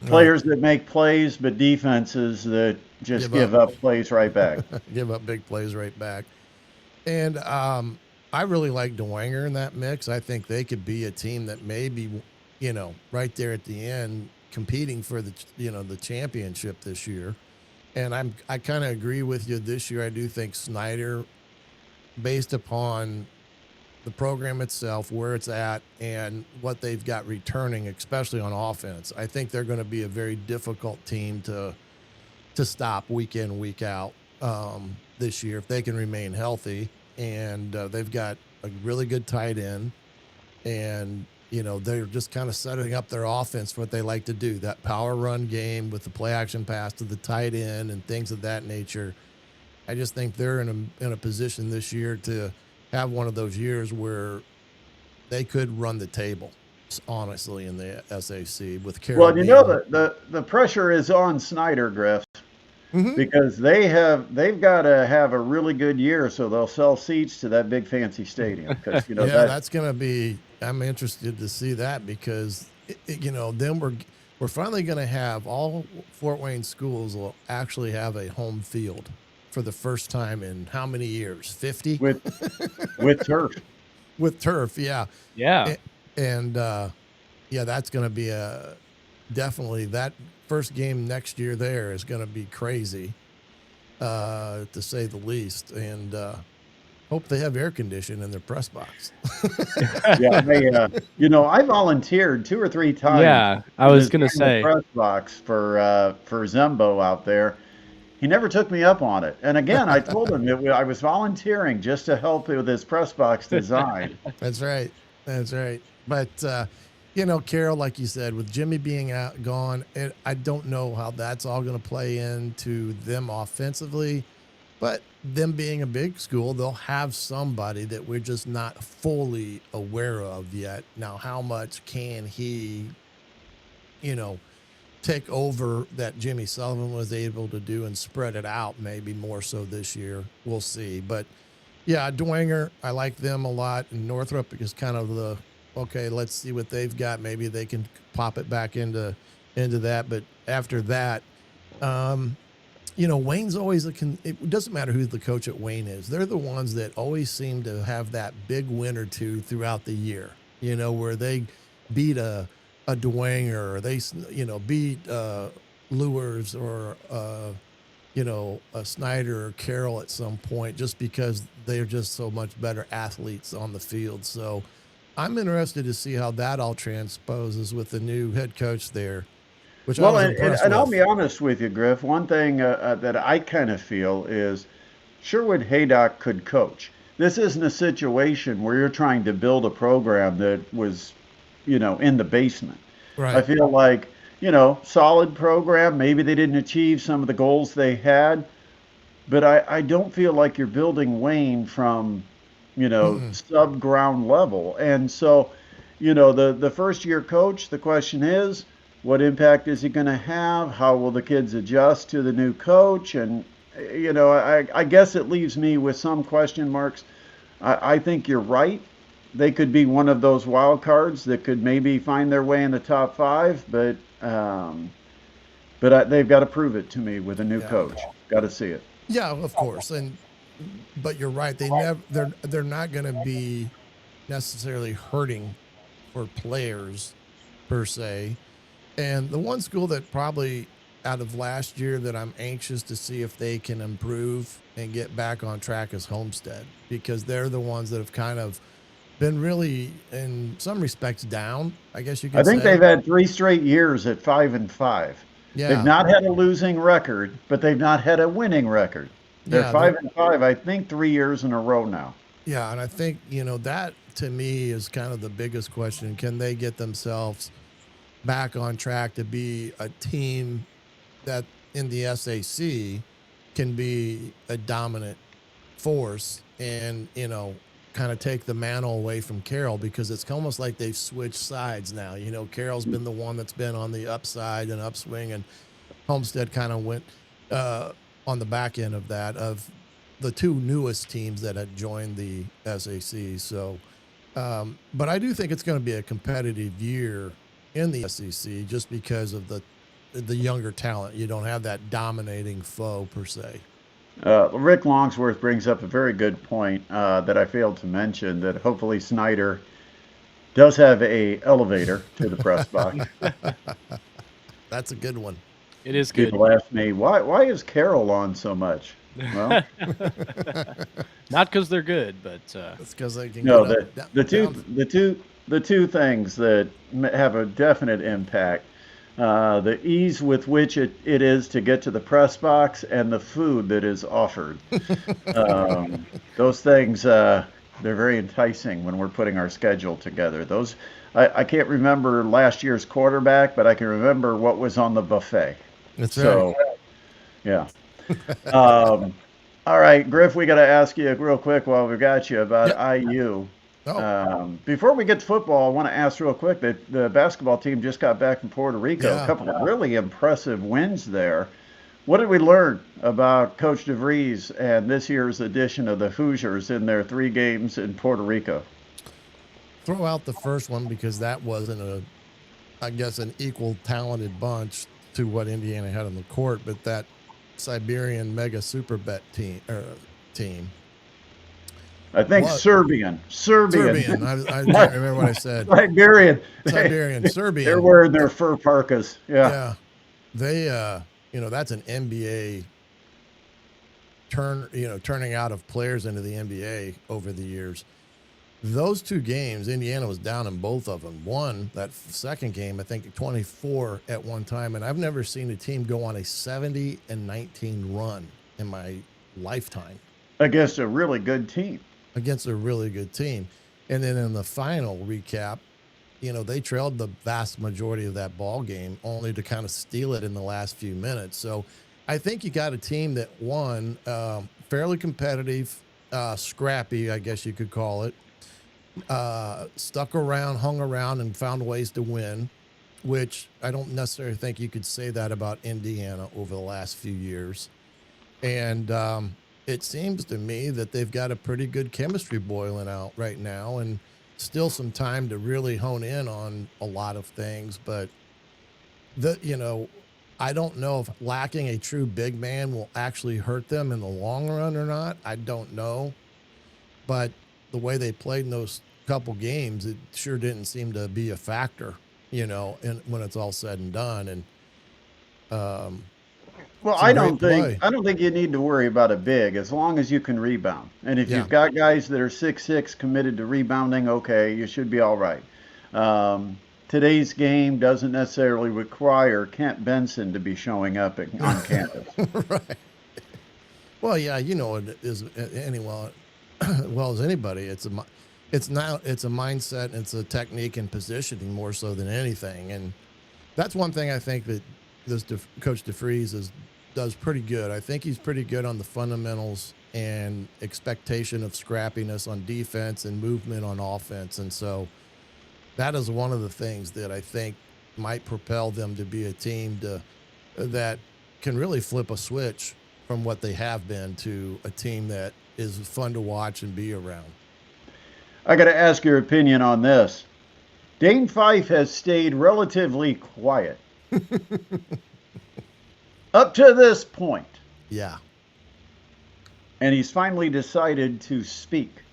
Players that make plays, but defenses that just give up plays right back. Give up big plays right back. And I really like Dwenger in that mix. I think they could be a team that maybe, right there at the end, competing for the championship this year. And I kind of agree with you this year. I do think Snyder, based upon the program itself, where it's at, and what they've got returning, especially on offense, I think they're going to be a very difficult team to stop week in, week out this year if they can remain healthy. And they've got a really good tight end, and they're just kind of setting up their offense for what they like to do, that power run game with the play action pass to the tight end and things of that nature. I just think they're in a position this year to have one of those years where they could run the table, honestly, in the SAC with Carroll. Well, the pressure is on Snyder, Griff. Because they've got to have a really good year, so they'll sell seats to that big fancy stadium. Because that's going to be. I'm interested to see that, because then we're finally going to have all Fort Wayne schools will actually have a home field for the first time in how many years? 50 with turf. With turf, yeah. And that's going to be definitely that. First game next year there is going to be crazy, to say the least, and hope they have air conditioning in their press box. I volunteered 2 or 3 times. Yeah, I was going to say press box for Zembo out there. He never took me up on it, and again, I told him that I was volunteering just to help with his press box design. That's right. But. Carroll, like you said, with Jimmy being gone, I don't know how that's all going to play into them offensively. But them being a big school, they'll have somebody that we're just not fully aware of yet. Now, how much can he, take over that Jimmy Sullivan was able to do and spread it out maybe more so this year? We'll see. But, yeah, Dwenger, I like them a lot. And Northrop is kind of okay, let's see what they've got. Maybe they can pop it back into that. But after that, Wayne's always it doesn't matter who the coach at Wayne is. They're the ones that always seem to have that big win or two throughout the year, where they beat a Dwenger, or they, beat Lewis or, a Snyder or Carroll at some point, just because they're just so much better athletes on the field. So I'm interested to see how that all transposes with the new head coach there. which I Well, was and, and, impressed and I'll with. be honest with you, Griff. One thing that I kind of feel is Sherwood Haydock could coach. This isn't a situation where you're trying to build a program that was, in the basement. I Right. feel like, solid program. Maybe they didn't achieve some of the goals they had, but I don't feel like you're building Wayne from, Mm-mm. sub ground level. And so, the first year coach, the question is, what impact is he going to have? How will the kids adjust to the new coach? And, I guess it leaves me with some question marks. I think you're right. They could be one of those wild cards that could maybe find their way in the top five, but they've got to prove it to me with a new Yeah. coach. Got to see it. Yeah, of course. But you're right. They're not going to be necessarily hurting for players per se. And the one school that probably out of last year that I'm anxious to see if they can improve and get back on track is Homestead, because they're the ones that have kind of been really, in some respects, down, I guess you I could think say. they've had 3 straight years at 5-5. They've Yeah. not had a losing record, but they've not had a winning record. They're Yeah. 5-5, I think, 3 years in a row now. Yeah. And I think, that to me is kind of the biggest question. Can they get themselves back on track to be a team that in the SAC can be a dominant force and, kind of take the mantle away from Carroll, because it's almost like they've switched sides now. Carroll's been the one that's been on the upside and upswing, and Homestead kind of went on the back end of that, of the two newest teams that had joined the SAC. So, but I do think it's going to be a competitive year in the SEC just because of the younger talent. You don't have that dominating foe per se. Rick Longsworth brings up a very good point that I failed to mention, that hopefully Snyder does have a elevator to the press box. That's a good one. It is good. People ask me, why is Carroll on so much? Well, Not because they're good, but It's because they can no, get the up, the two down. the two things that have a definite impact: the ease with which it is to get to the press box, and the food that is offered. Those things, they're very enticing when we're putting our schedule together. I can't remember last year's quarterback, but I can remember what was on the buffet. That's right. So, yeah. Um, all right, Griff, we got to ask you real quick while we got you about Yep. IU. Oh, Before we get to football, I want to ask real quick that the basketball team just got back from Puerto Rico. A yeah. couple of really impressive wins there. What did we learn about Coach DeVries and this year's edition of the Hoosiers in their 3 games in Puerto Rico? Throw out the first one because that wasn't I guess, an equal talented bunch to what Indiana had on the court, but that Siberian mega super bet team I think was Serbian. Serbian. I can't remember what I said. Siberian. Siberian, They're Serbian. wearing their fur parkas. Yeah. Yeah, they, that's an NBA turning out of players into the NBA over the years. Those 2 games, Indiana was down in both of them. One, that second game, I think 24 at one time, and I've never seen a team go on a 70-19 run in my lifetime Against a really good team. against a really good team. And then in the final recap, they trailed the vast majority of that ball game only to kind of steal it in the last few minutes. So I think you got a team that won, fairly competitive, scrappy, I guess you could call it, stuck around, hung around, and found ways to win, which I don't necessarily think you could say that about Indiana over the last few years. And it seems to me that they've got a pretty good chemistry boiling out right now, and still some time to really hone in on a lot of things. But I don't know if lacking a true big man will actually hurt them in the long run or not. I don't know. But the way they played in those couple games, it sure didn't seem to be a factor, and when it's all said and done. And Well, some great play. I don't think you need to worry about a big as long as you can rebound. And if Yeah. you've got guys that are 6'6" committed to rebounding, okay, you should be all right. today's game doesn't necessarily require Kent Benson to be showing up on campus. Right. Well, yeah, you know it is well as anybody. It's a mindset, and it's a technique and positioning more so than anything. And that's one thing I think that Coach DeFries does pretty good. I think he's pretty good on the fundamentals and expectation of scrappiness on defense and movement on offense. And so that is one of the things that I think might propel them to be a team that can really flip a switch from what they have been to a team that is fun to watch and be around. I got to ask your opinion on this. Dane Fife has stayed relatively quiet up to this point. Yeah. And he's finally decided to speak.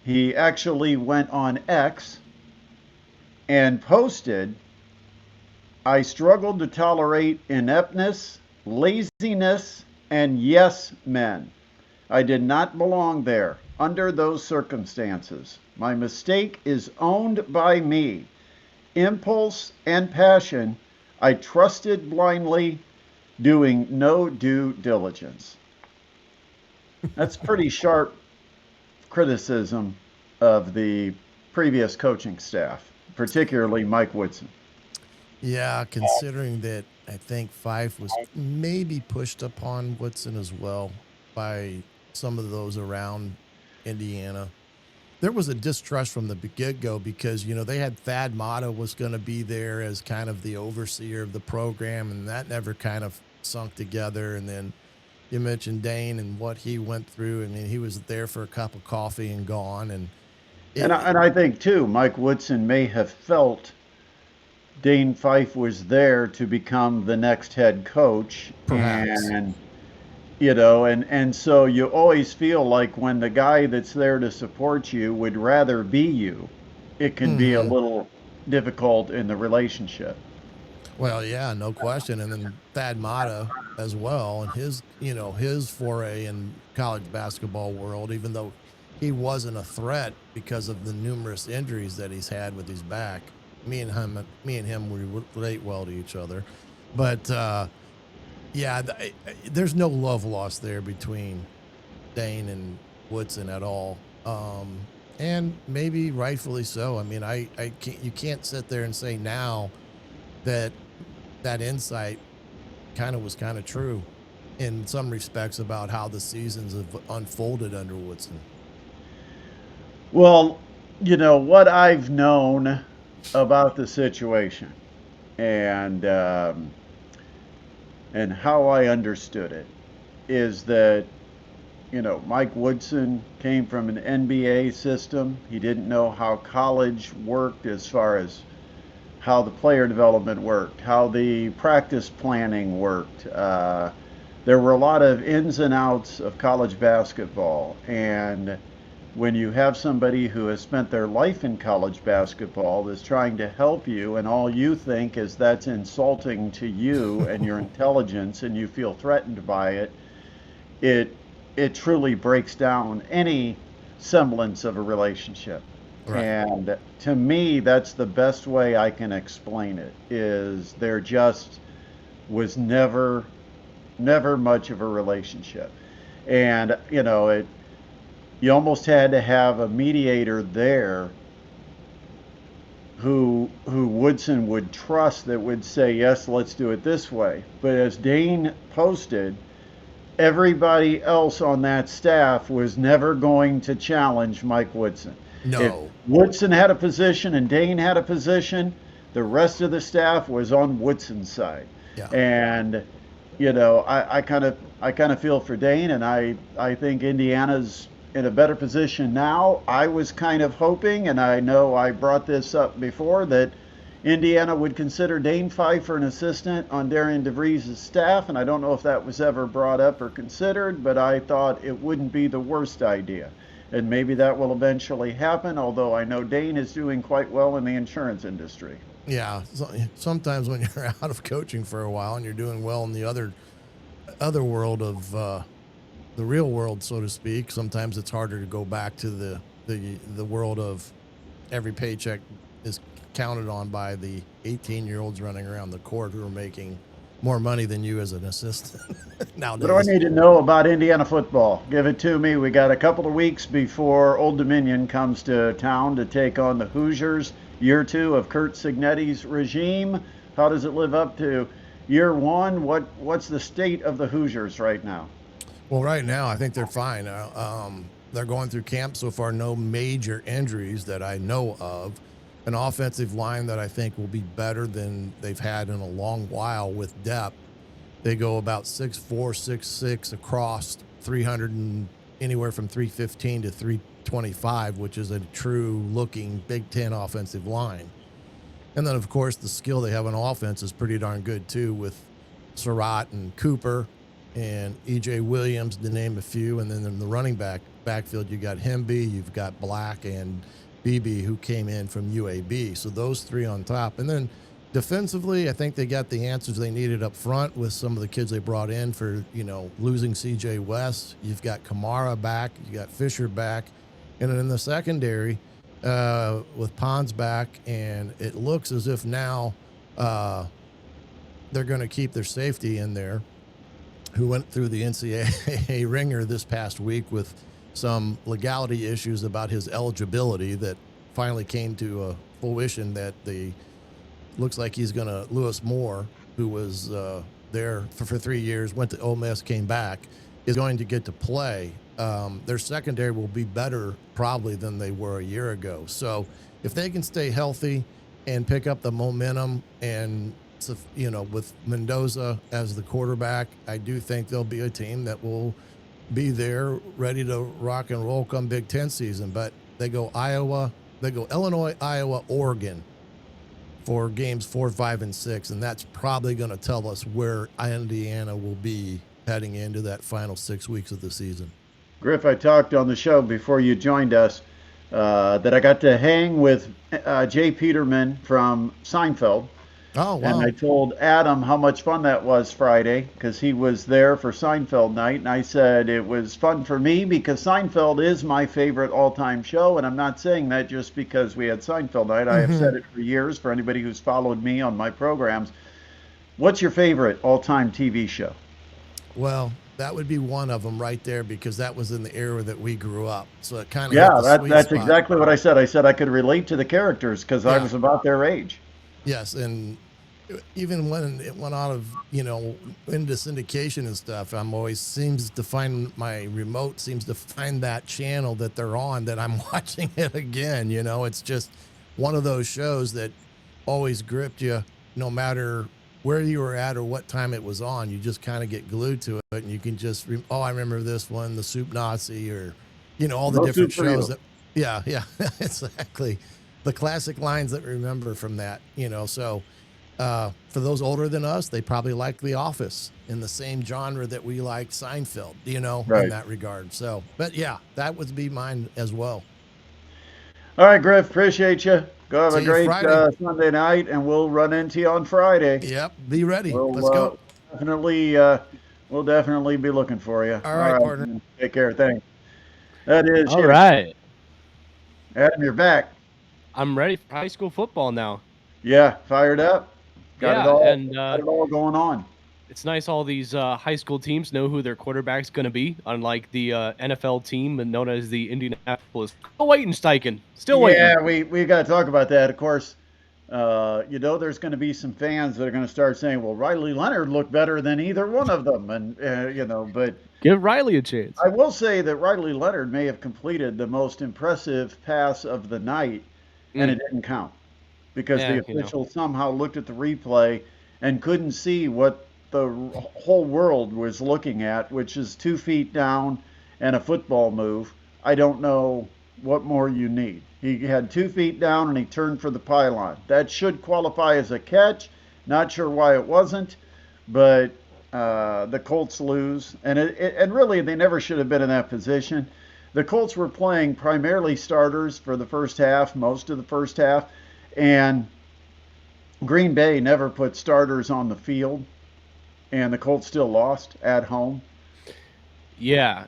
He actually went on X and posted, "I struggled to tolerate ineptness, laziness, and yes men. I did not belong there under those circumstances. My mistake is owned by me. Impulse and passion, I trusted blindly, doing no due diligence." That's pretty sharp criticism of the previous coaching staff, particularly Mike Woodson. Yeah, considering that I think Fife was maybe pushed upon Woodson as well by some of those around Indiana. There was a distrust from the get-go because, they had Thad Matta was going to be there as kind of the overseer of the program, and that never kind of sunk together. And then you mentioned Dane and what he went through. I mean, he was there for a cup of coffee and gone. And I think, too, Mike Woodson may have felt Dane Fife was there to become the next head coach. Perhaps. And so you always feel like when the guy that's there to support you would rather be you, it can be a little difficult in the relationship. Well, yeah, no question. And then Thad Matta as well, and his foray in college basketball world, even though he wasn't a threat because of the numerous injuries that he's had with his back. Me and him we relate well to each other, but yeah, there's no love lost there between Dane and Woodson at all, and maybe rightfully so. I mean, you can't sit there and say now that insight was kind of true in some respects about how the seasons have unfolded under Woodson. Well, what I've known about the situation and how I understood it is that, Mike Woodson came from an NBA system. He didn't know how college worked as far as how the player development worked, how the practice planning worked. There were a lot of ins and outs of college basketball. And when you have somebody who has spent their life in college basketball that's trying to help you, and all you think is that's insulting to you and your intelligence, and you feel threatened by it, it truly breaks down any semblance of a relationship. Right. And to me, that's the best way I can explain it, is there just was never much of a relationship. And, you almost had to have a mediator there who Woodson would trust, that would say, yes, let's do it this way. But as Dane posted, everybody else on that staff was never going to challenge Mike Woodson. No. If Woodson had a position and Dane had a position, the rest of the staff was on Woodson's side. Yeah. And I kind of feel for Dane, and I think Indiana's in a better position now. I was kind of hoping, and I know I brought this up before, that Indiana would consider Dane Fife for an assistant on Darian DeVries' staff, and I don't know if that was ever brought up or considered, but I thought it wouldn't be the worst idea. And maybe that will eventually happen, although I know Dane is doing quite well in the insurance industry. Yeah, sometimes when you're out of coaching for a while and you're doing well in the other world of the real world, so to speak, sometimes it's harder to go back to the world of every paycheck is counted on by the 18-year-olds running around the court who are making more money than you as an assistant nowadays. What do I need to know about Indiana football? Give it to me. We got a couple of weeks before Old Dominion comes to town to take on the Hoosiers. Year 2 of Kurt Signetti's regime. How does it live up to year 1? What's the state of the Hoosiers right now? Well, right now I think they're fine. They're going through camp so far. No major injuries that I know of. An offensive line that I think will be better than they've had in a long while with depth. They go about 6'4", 6'6" across, 300 and anywhere from 315 to 325, which is a true looking Big Ten offensive line. And then, of course, the skill they have on offense is pretty darn good, too, with Surratt and Cooper and E.J. Williams, to name a few. And then in the running backfield, you got Hemby, you've got Black and Beebe, who came in from UAB. So those three on top. And then defensively, I think they got the answers they needed up front with some of the kids they brought in for, losing C.J. West. You've got Kamara back. You got Fisher back. And then in the secondary, with Pons back, and it looks as if now they're going to keep their safety in there, who went through the NCAA ringer this past week with some legality issues about his eligibility that finally came to fruition, that looks like he's going to, Lewis Moore, who was there for 3 years, went to Ole Miss, came back, is going to get to play. Their secondary will be better probably than they were a year ago. So if they can stay healthy and pick up the momentum and, with Mendoza as the quarterback, I do think they'll be a team that will be there ready to rock and roll come Big Ten season. But they go Illinois, Iowa, Oregon for games 4, 5, and 6. And that's probably going to tell us where Indiana will be heading into that final 6 weeks of the season. Griff, I talked on the show before you joined us that I got to hang with Jay Peterman from Seinfeld. Oh, wow. And I told Adam how much fun that was Friday because he was there for Seinfeld night. And I said it was fun for me because Seinfeld is my favorite all-time show. And I'm not saying that just because we had Seinfeld night. I have said it for years for anybody who's followed me on my programs. What's your favorite all-time TV show? Well, that would be one of them right there because that was in the era that we grew up. So it kind of that's exactly what I said. I said I could relate to the characters because I was about their age. Yes, and even when it went out of, into syndication and stuff, my remote seems to find that channel that they're on that I'm watching it again. It's just one of those shows that always gripped you no matter where you were at or what time it was on. You just kind of get glued to it and you can just, I remember this one, the Soup Nazi, or, all the different shows that, yeah, exactly. The classic lines that we remember from that, so for those older than us, they probably like The Office in the same genre that we like Seinfeld, right, in that regard. So, but yeah, that would be mine as well. All right, Griff, appreciate you. Go have a great Sunday night, and we'll run into you on Friday. Yep, be ready. Let's go. We'll definitely be looking for you. All right, partner. Take care. Thanks. That is all right. Adam, you're back. I'm ready for high school football now. Yeah, fired up. Got it all going on. It's nice all these high school teams know who their quarterback's going to be, unlike the NFL team known as the Indianapolis. Still waiting, Steichen. Still waiting. Yeah, we got to talk about that. Of course, there's going to be some fans that are going to start saying, well, Riley Leonard looked better than either one of them. And, but give Riley a chance. I will say that Riley Leonard may have completed the most impressive pass of the night, and it didn't count because the official somehow looked at the replay and couldn't see what the whole world was looking at, which is 2 feet down and a football move. I don't know what more you need. He had 2 feet down and he turned for the pylon. That should qualify as a catch. Not sure why it wasn't, but the Colts lose. And really, they never should have been in that position. The Colts were playing primarily starters for the first half, most of the first half, and Green Bay never put starters on the field, and the Colts still lost at home. Yeah.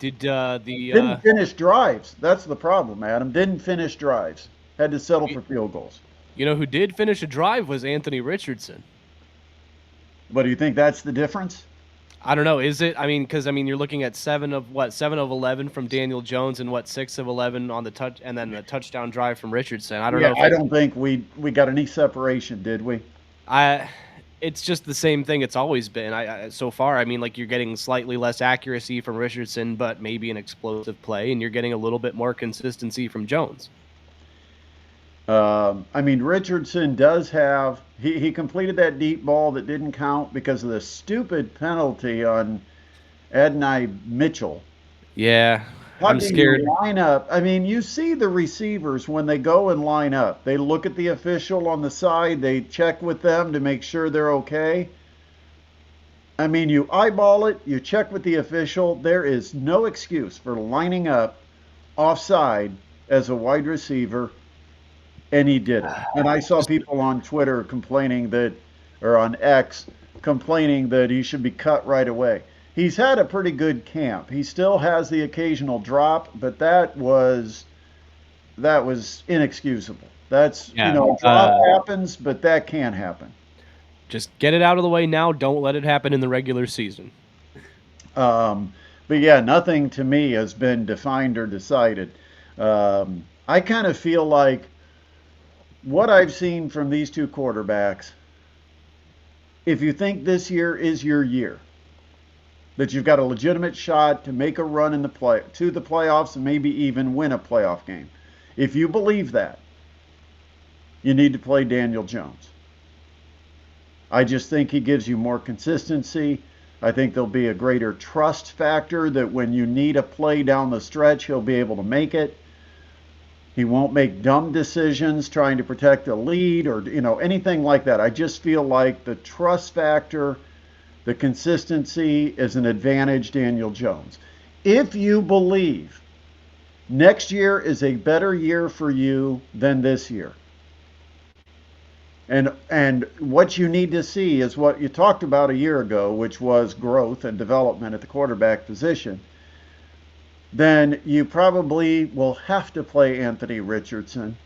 Didn't finish drives. That's the problem, Adam. Didn't finish drives. Had to settle for field goals. You know who did finish a drive was Anthony Richardson. But do you think that's the difference? I don't know. Is it? I mean, because you're looking at 7 of 11 from Daniel Jones, and 6 of 11 on the touch, and then the touchdown drive from Richardson. I don't know if I don't think we got any separation, did we? it's just the same thing it's always been. So far, I mean, like, you're getting slightly less accuracy from Richardson, but maybe an explosive play, and you're getting a little bit more consistency from Jones. I mean, Richardson does have he completed that deep ball that didn't count because of the stupid penalty on Adonai Mitchell. Yeah, How I'm do scared. you line up? I mean, you see the receivers when they go and line up. They look at the official on the side. They check with them to make sure they're okay. I mean, you eyeball it. You check with the official. There is no excuse for lining up offside as a wide receiver, and he did it. And I saw people on Twitter complaining that, or on X, complaining that he should be cut right away. He's had a pretty good camp. He still has the occasional drop, but that was inexcusable. That's Yeah, drop happens, but that can happen. just get it out of the way now. Don't let it happen in the regular season. But yeah, nothing to me has been defined or decided. I kind of feel like what I've seen from these two quarterbacks, if you think this year is your year, that you've got a legitimate shot to make a run in the playoffs and maybe even win a playoff game. If you believe that, you need to play Daniel Jones. I just think he gives you more consistency. I think there'll be a greater trust factor that when you need a play down the stretch, he'll be able to make it. He won't make dumb decisions trying to protect a lead or anything like that. I just feel like the trust factor, the consistency is an advantage Daniel Jones. If you believe next year is a better year for you than this year, and what you need to see is what you talked about a year ago, which was growth and development at the quarterback position, then you probably will have to play Anthony Richardson,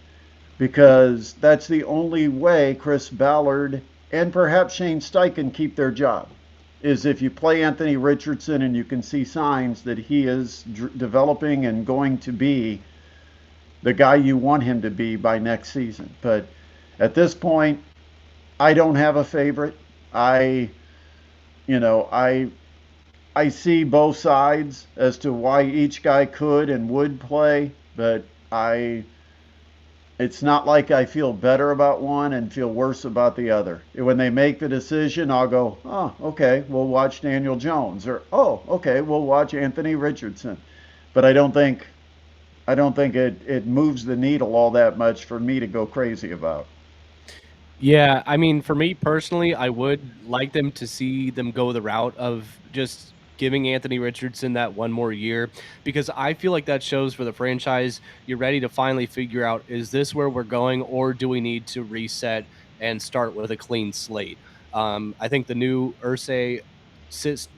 because that's the only way Chris Ballard and perhaps Shane Steichen keep their job, is if you play Anthony Richardson and you can see signs that he is developing and going to be the guy you want him to be by next season. But at this point, I don't have a favorite. I see both sides as to why each guy could and would play, but it's not like I feel better about one and feel worse about the other. When they make the decision, I'll go, oh, okay, we'll watch Daniel Jones, or oh, okay, we'll watch Anthony Richardson. But I don't think it moves the needle all that much for me to go crazy about. Yeah, I mean, for me personally, I would like them to see them go the route of just giving Anthony Richardson that one more year, because I feel like that shows for the franchise you're ready to finally figure out, is this where we're going, or do we need to reset and start with a clean slate? I think the new Ursay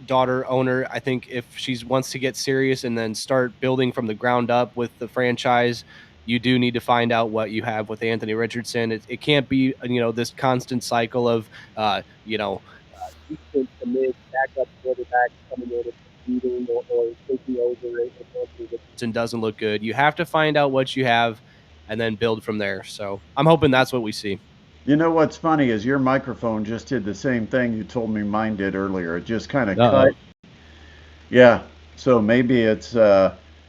daughter owner, I think if she wants to get serious and then start building from the ground up with the franchise, you do need to find out what you have with Anthony Richardson. It can't be, this constant cycle of, decent to mid backup quarterback coming in and competing or taking over if Anthony Richardson doesn't look good. You have to find out what you have and then build from there. So I'm hoping that's what we see. You know what's funny is your microphone just did the same thing you told me mine did earlier. It just kind of cut. Yeah, so maybe it's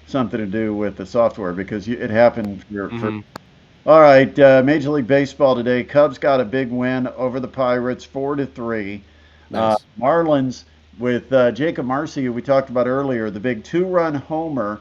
something to do with the software, because it happened for. All right, Major League Baseball today. Cubs got a big win over the Pirates, 4-3. Nice. Marlins with Jacob Marcy, who we talked about earlier, the big 2-run homer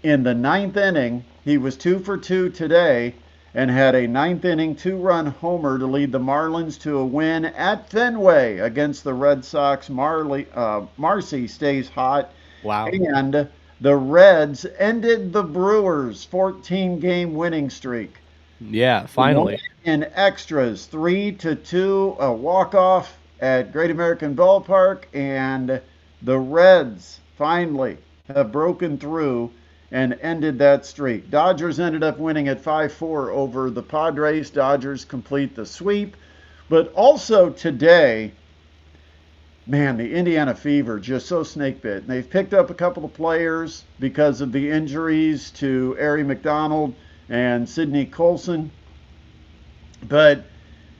in the 9th inning. He was 2 for 2 today and had a 9th inning 2-run homer to lead the Marlins to a win at Fenway against the Red Sox. Marcy stays hot. Wow. And the Reds ended the Brewers' 14-game winning streak. Yeah, finally. In extras, 3-2, a walk-off at Great American Ballpark, and the Reds finally have broken through and ended that streak. Dodgers ended up winning at 5-4 over the Padres. Dodgers complete the sweep. But also today, man, the Indiana Fever just so snake bit. And they've picked up a couple of players because of the injuries to Ari McDonald and Sidney Colson. But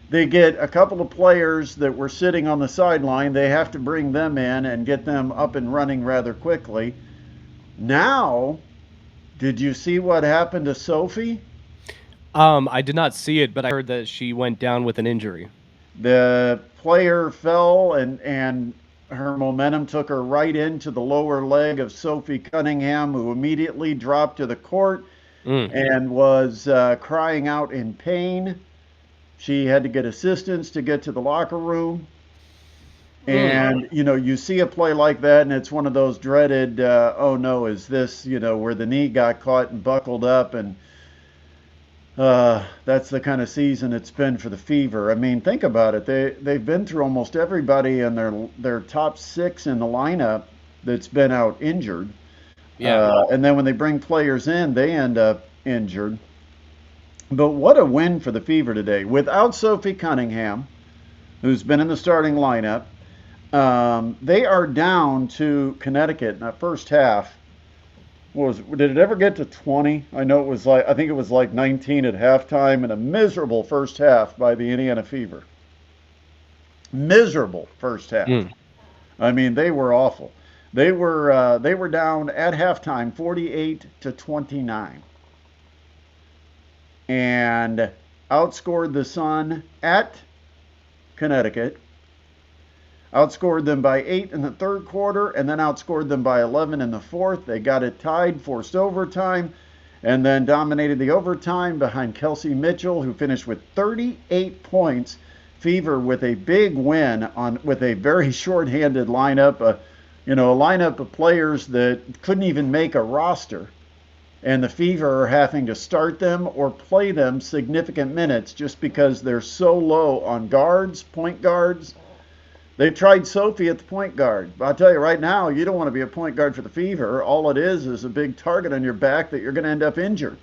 they get a couple of players that were sitting on the sideline. They have to bring them in and get them up and running rather quickly. Now, did you see what happened to Sophie? I did not see it, but I heard that she went down with an injury. The player fell and her momentum took her right into the lower leg of Sophie Cunningham, who immediately dropped to the court and was crying out in pain. She had to get assistance to get to the locker room. And, you see a play like that, and it's one of those dreaded, oh no, is this, where the knee got caught and buckled up. And that's the kind of season it's been for the Fever. I mean, think about it. They've been through almost everybody in their top 6 in the lineup that's been out injured. Yeah. And then when they bring players in, they end up injured. But what a win for the Fever today. Without Sophie Cunningham, who's been in the starting lineup, they are down to Connecticut in that first half. Did it ever get to 20? I think it was like 19 at halftime, and a miserable first half by the Indiana Fever. Miserable first half. I mean, they were awful. They were down at halftime 48-29. And outscored the Sun at Connecticut. Outscored them by 8 in the third quarter, and then outscored them by 11 in the fourth. They got it tied, forced overtime, and then dominated the overtime behind Kelsey Mitchell, who finished with 38 points. Fever with a big win with a very short-handed lineup, a lineup of players that couldn't even make a roster. And the Fever are having to start them or play them significant minutes just because they're so low on guards, point guards. They've tried Sophie at the point guard. But I'll tell you right now, you don't want to be a point guard for the Fever. All it is a big target on your back that you're going to end up injured.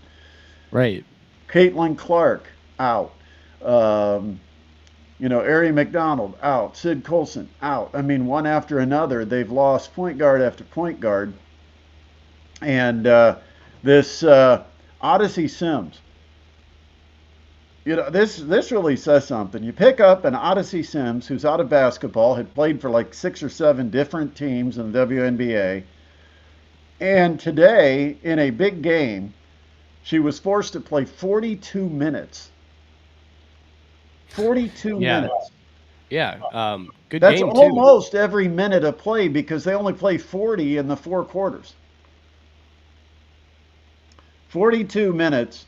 Right. Caitlin Clark, out. Ari McDonald, out. Sid Colson, out. I mean, one after another, they've lost point guard after point guard. And this Odyssey Sims, this really says something. You pick up an Odyssey Sims who's out of basketball, had played for like 6 or 7 different teams in the WNBA, and today in a big game, she was forced to play 42 minutes. 42 minutes. Yeah, good That's game, almost every minute of play because they only play 40 in the 4 quarters. 42 minutes,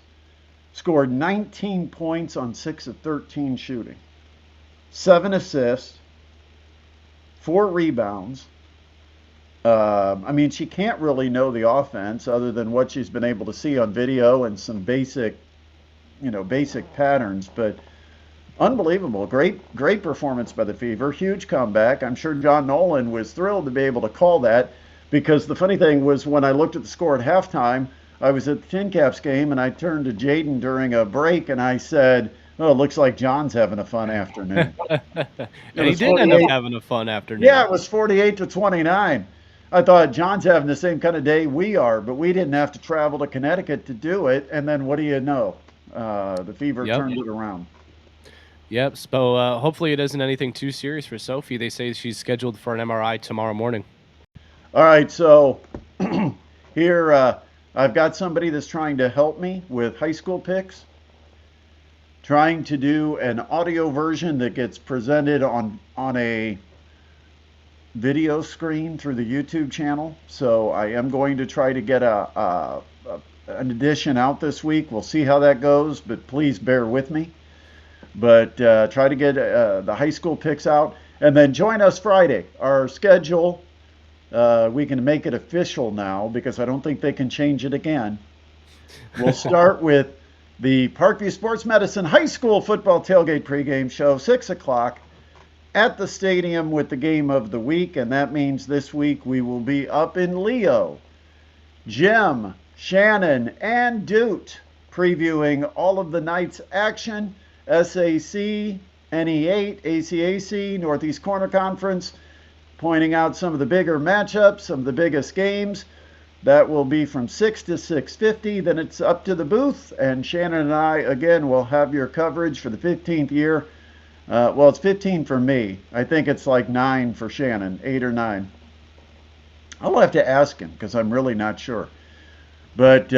scored 19 points on 6 of 13 shooting, 7 assists, 4 rebounds. I mean, she can't really know the offense other than what she's been able to see on video and some basic patterns, but unbelievable. Great performance by the Fever. Huge comeback. I'm sure John Nolan was thrilled to be able to call that, because the funny thing was when I looked at the score at halftime, I was at the Tin Caps game, and I turned to Jaden during a break, and I said, "Oh, it looks like John's having a fun afternoon." And he did end up having a fun afternoon. Yeah, it was 48-29. I thought John's having the same kind of day we are, but we didn't have to travel to Connecticut to do it. And then what do you know? The Fever turned it around. Yep. So hopefully it isn't anything too serious for Sophie. They say she's scheduled for an MRI tomorrow morning. All right. So here I've got somebody that's trying to help me with high school picks, trying to do an audio version that gets presented on a video screen through the YouTube channel. So I am going to try to get an edition out this week. We'll see how that goes, but please bear with me. But try to get the high school picks out, and then join us Friday. Our schedule, we can make it official now because I don't think they can change it again. We'll start with the Parkview Sports Medicine High School Football Tailgate pregame show, 6 o'clock at the stadium with the game of the week. And that means this week we will be up in Leo. Jim Shannon and Doot previewing all of the night's action, SAC, NE8, ACAC, Northeast Corner Conference, pointing out some of the bigger matchups, some of the biggest games. That will be from 6 to 6:50. Then it's up to the booth, and Shannon and I, again, will have your coverage for the 15th year. Well, it's 15 for me. I think it's like 9 for Shannon, 8 or 9. I'll have to ask him because I'm really not sure. But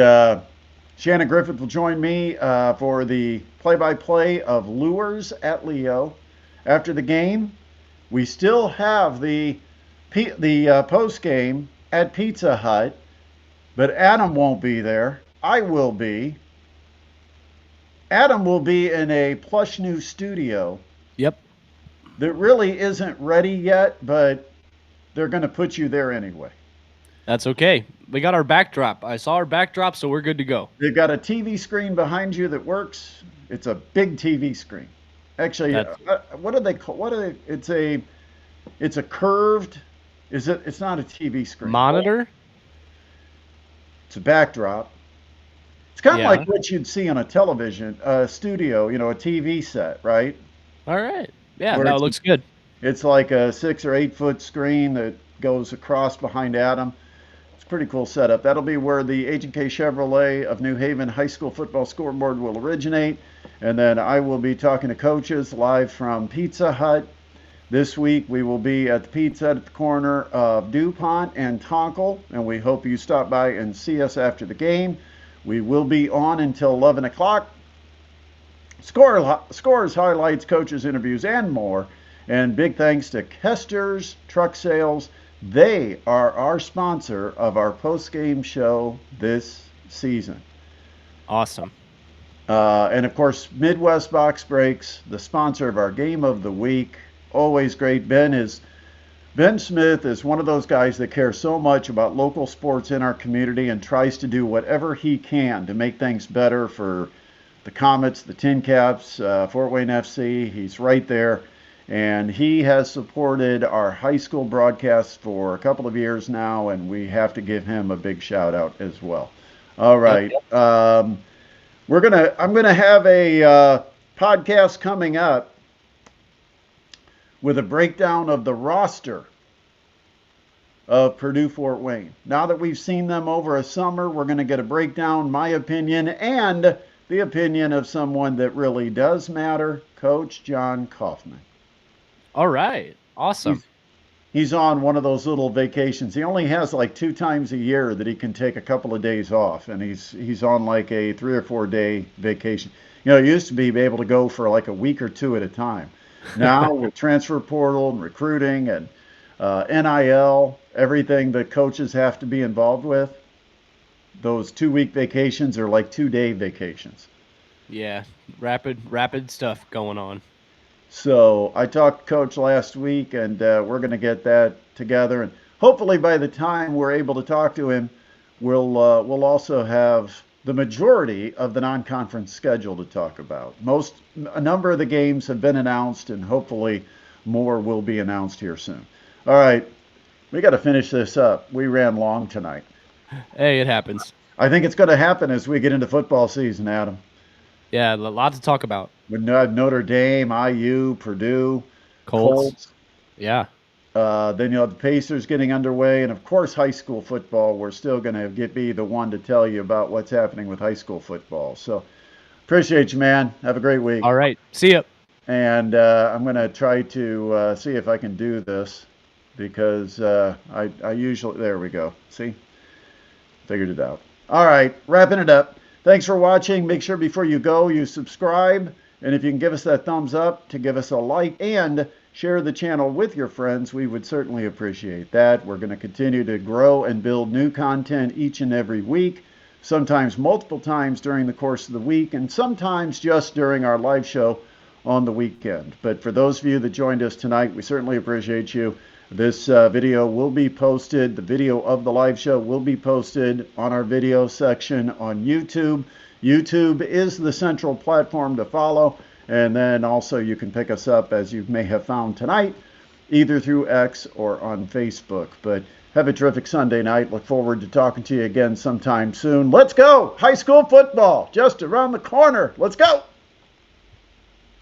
Shannon Griffith will join me for the play-by-play of Lures at Leo. After the game, we still have the post-game at Pizza Hut, but Adam won't be there. I will be. Adam will be in a plush new studio. Yep. That really isn't ready yet, but they're going to put you there anyway. That's okay. We got our backdrop. I saw our backdrop, so we're good to go. They've got a TV screen behind you that works. It's a big TV screen. Actually, what do they call? What are they? It's a curved. It's not a TV screen. Monitor. It's a backdrop. It's kind of like what you'd see on a television studio. A TV set, right? All right. Yeah, no, it looks good. It's like a 6 or 8 foot screen that goes across behind Adam. It's a pretty cool setup. That'll be where the Agent K Chevrolet of New Haven high school football scoreboard will originate. And then I will be talking to coaches live from Pizza Hut. This week we will be at the Pizza Hut at the corner of DuPont and Tonkel, and we hope you stop by and see us after the game. We will be on until 11 o'clock. Scores, highlights, coaches, interviews, and more. And big thanks to Kester's Truck Sales. They are our sponsor of our post-game show this season. Awesome. And of course, Midwest Box Breaks, the sponsor of our game of the week. Always great. Ben Smith is one of those guys that cares so much about local sports in our community and tries to do whatever he can to make things better for the Comets, the Tin Caps, Fort Wayne FC. He's right there. And he has supported our high school broadcasts for a couple of years now, and we have to give him a big shout out as well. All right. I'm gonna have a podcast coming up with a breakdown of the roster of Purdue Fort Wayne. Now that we've seen them over a summer, we're going to get a breakdown, my opinion, and the opinion of someone that really does matter, Coach John Kaufman. All right. Awesome. He's on one of those little vacations. He only has like 2 times a year that he can take a couple of days off, and he's on like a 3 or 4 day vacation. It used to be able to go for like a week or 2 at a time. Now with transfer portal and recruiting and NIL, everything that coaches have to be involved with, those 2-week vacations are like 2-day vacations. Yeah, rapid stuff going on. So I talked to Coach last week, and we're going to get that together. And hopefully by the time we're able to talk to him, we'll also have the majority of the non-conference schedule to talk about. A number of the games have been announced, and hopefully more will be announced here soon. All right, we got to finish this up. We ran long tonight. Hey, it happens. I think it's going to happen as we get into football season, Adam. Yeah, a lot to talk about. With Notre Dame, IU, Purdue, Colts. Yeah. Then you'll have the Pacers getting underway, and of course high school football. We're still going to be the one to tell you about what's happening with high school football. So appreciate you, man. Have a great week. All right. See ya. And I'm going to try to see if I can do this because I usually, there we go. See? Figured it out. All right. Wrapping it up. Thanks for watching. Make sure before you go, you subscribe. And if you can give us that thumbs up, to give us a like and share the channel with your friends, we would certainly appreciate that. We're going to continue to grow and build new content each and every week, sometimes multiple times during the course of the week, and sometimes just during our live show on the weekend. But for those of you that joined us tonight, we certainly appreciate you. This video will be posted. The video of the live show will be posted on our video section on YouTube. YouTube is the central platform to follow. And then also you can pick us up, as you may have found tonight, either through X or on Facebook. But Have a terrific Sunday night. Look forward to talking to you again sometime soon. Let's go. High school football just around the corner. Let's go.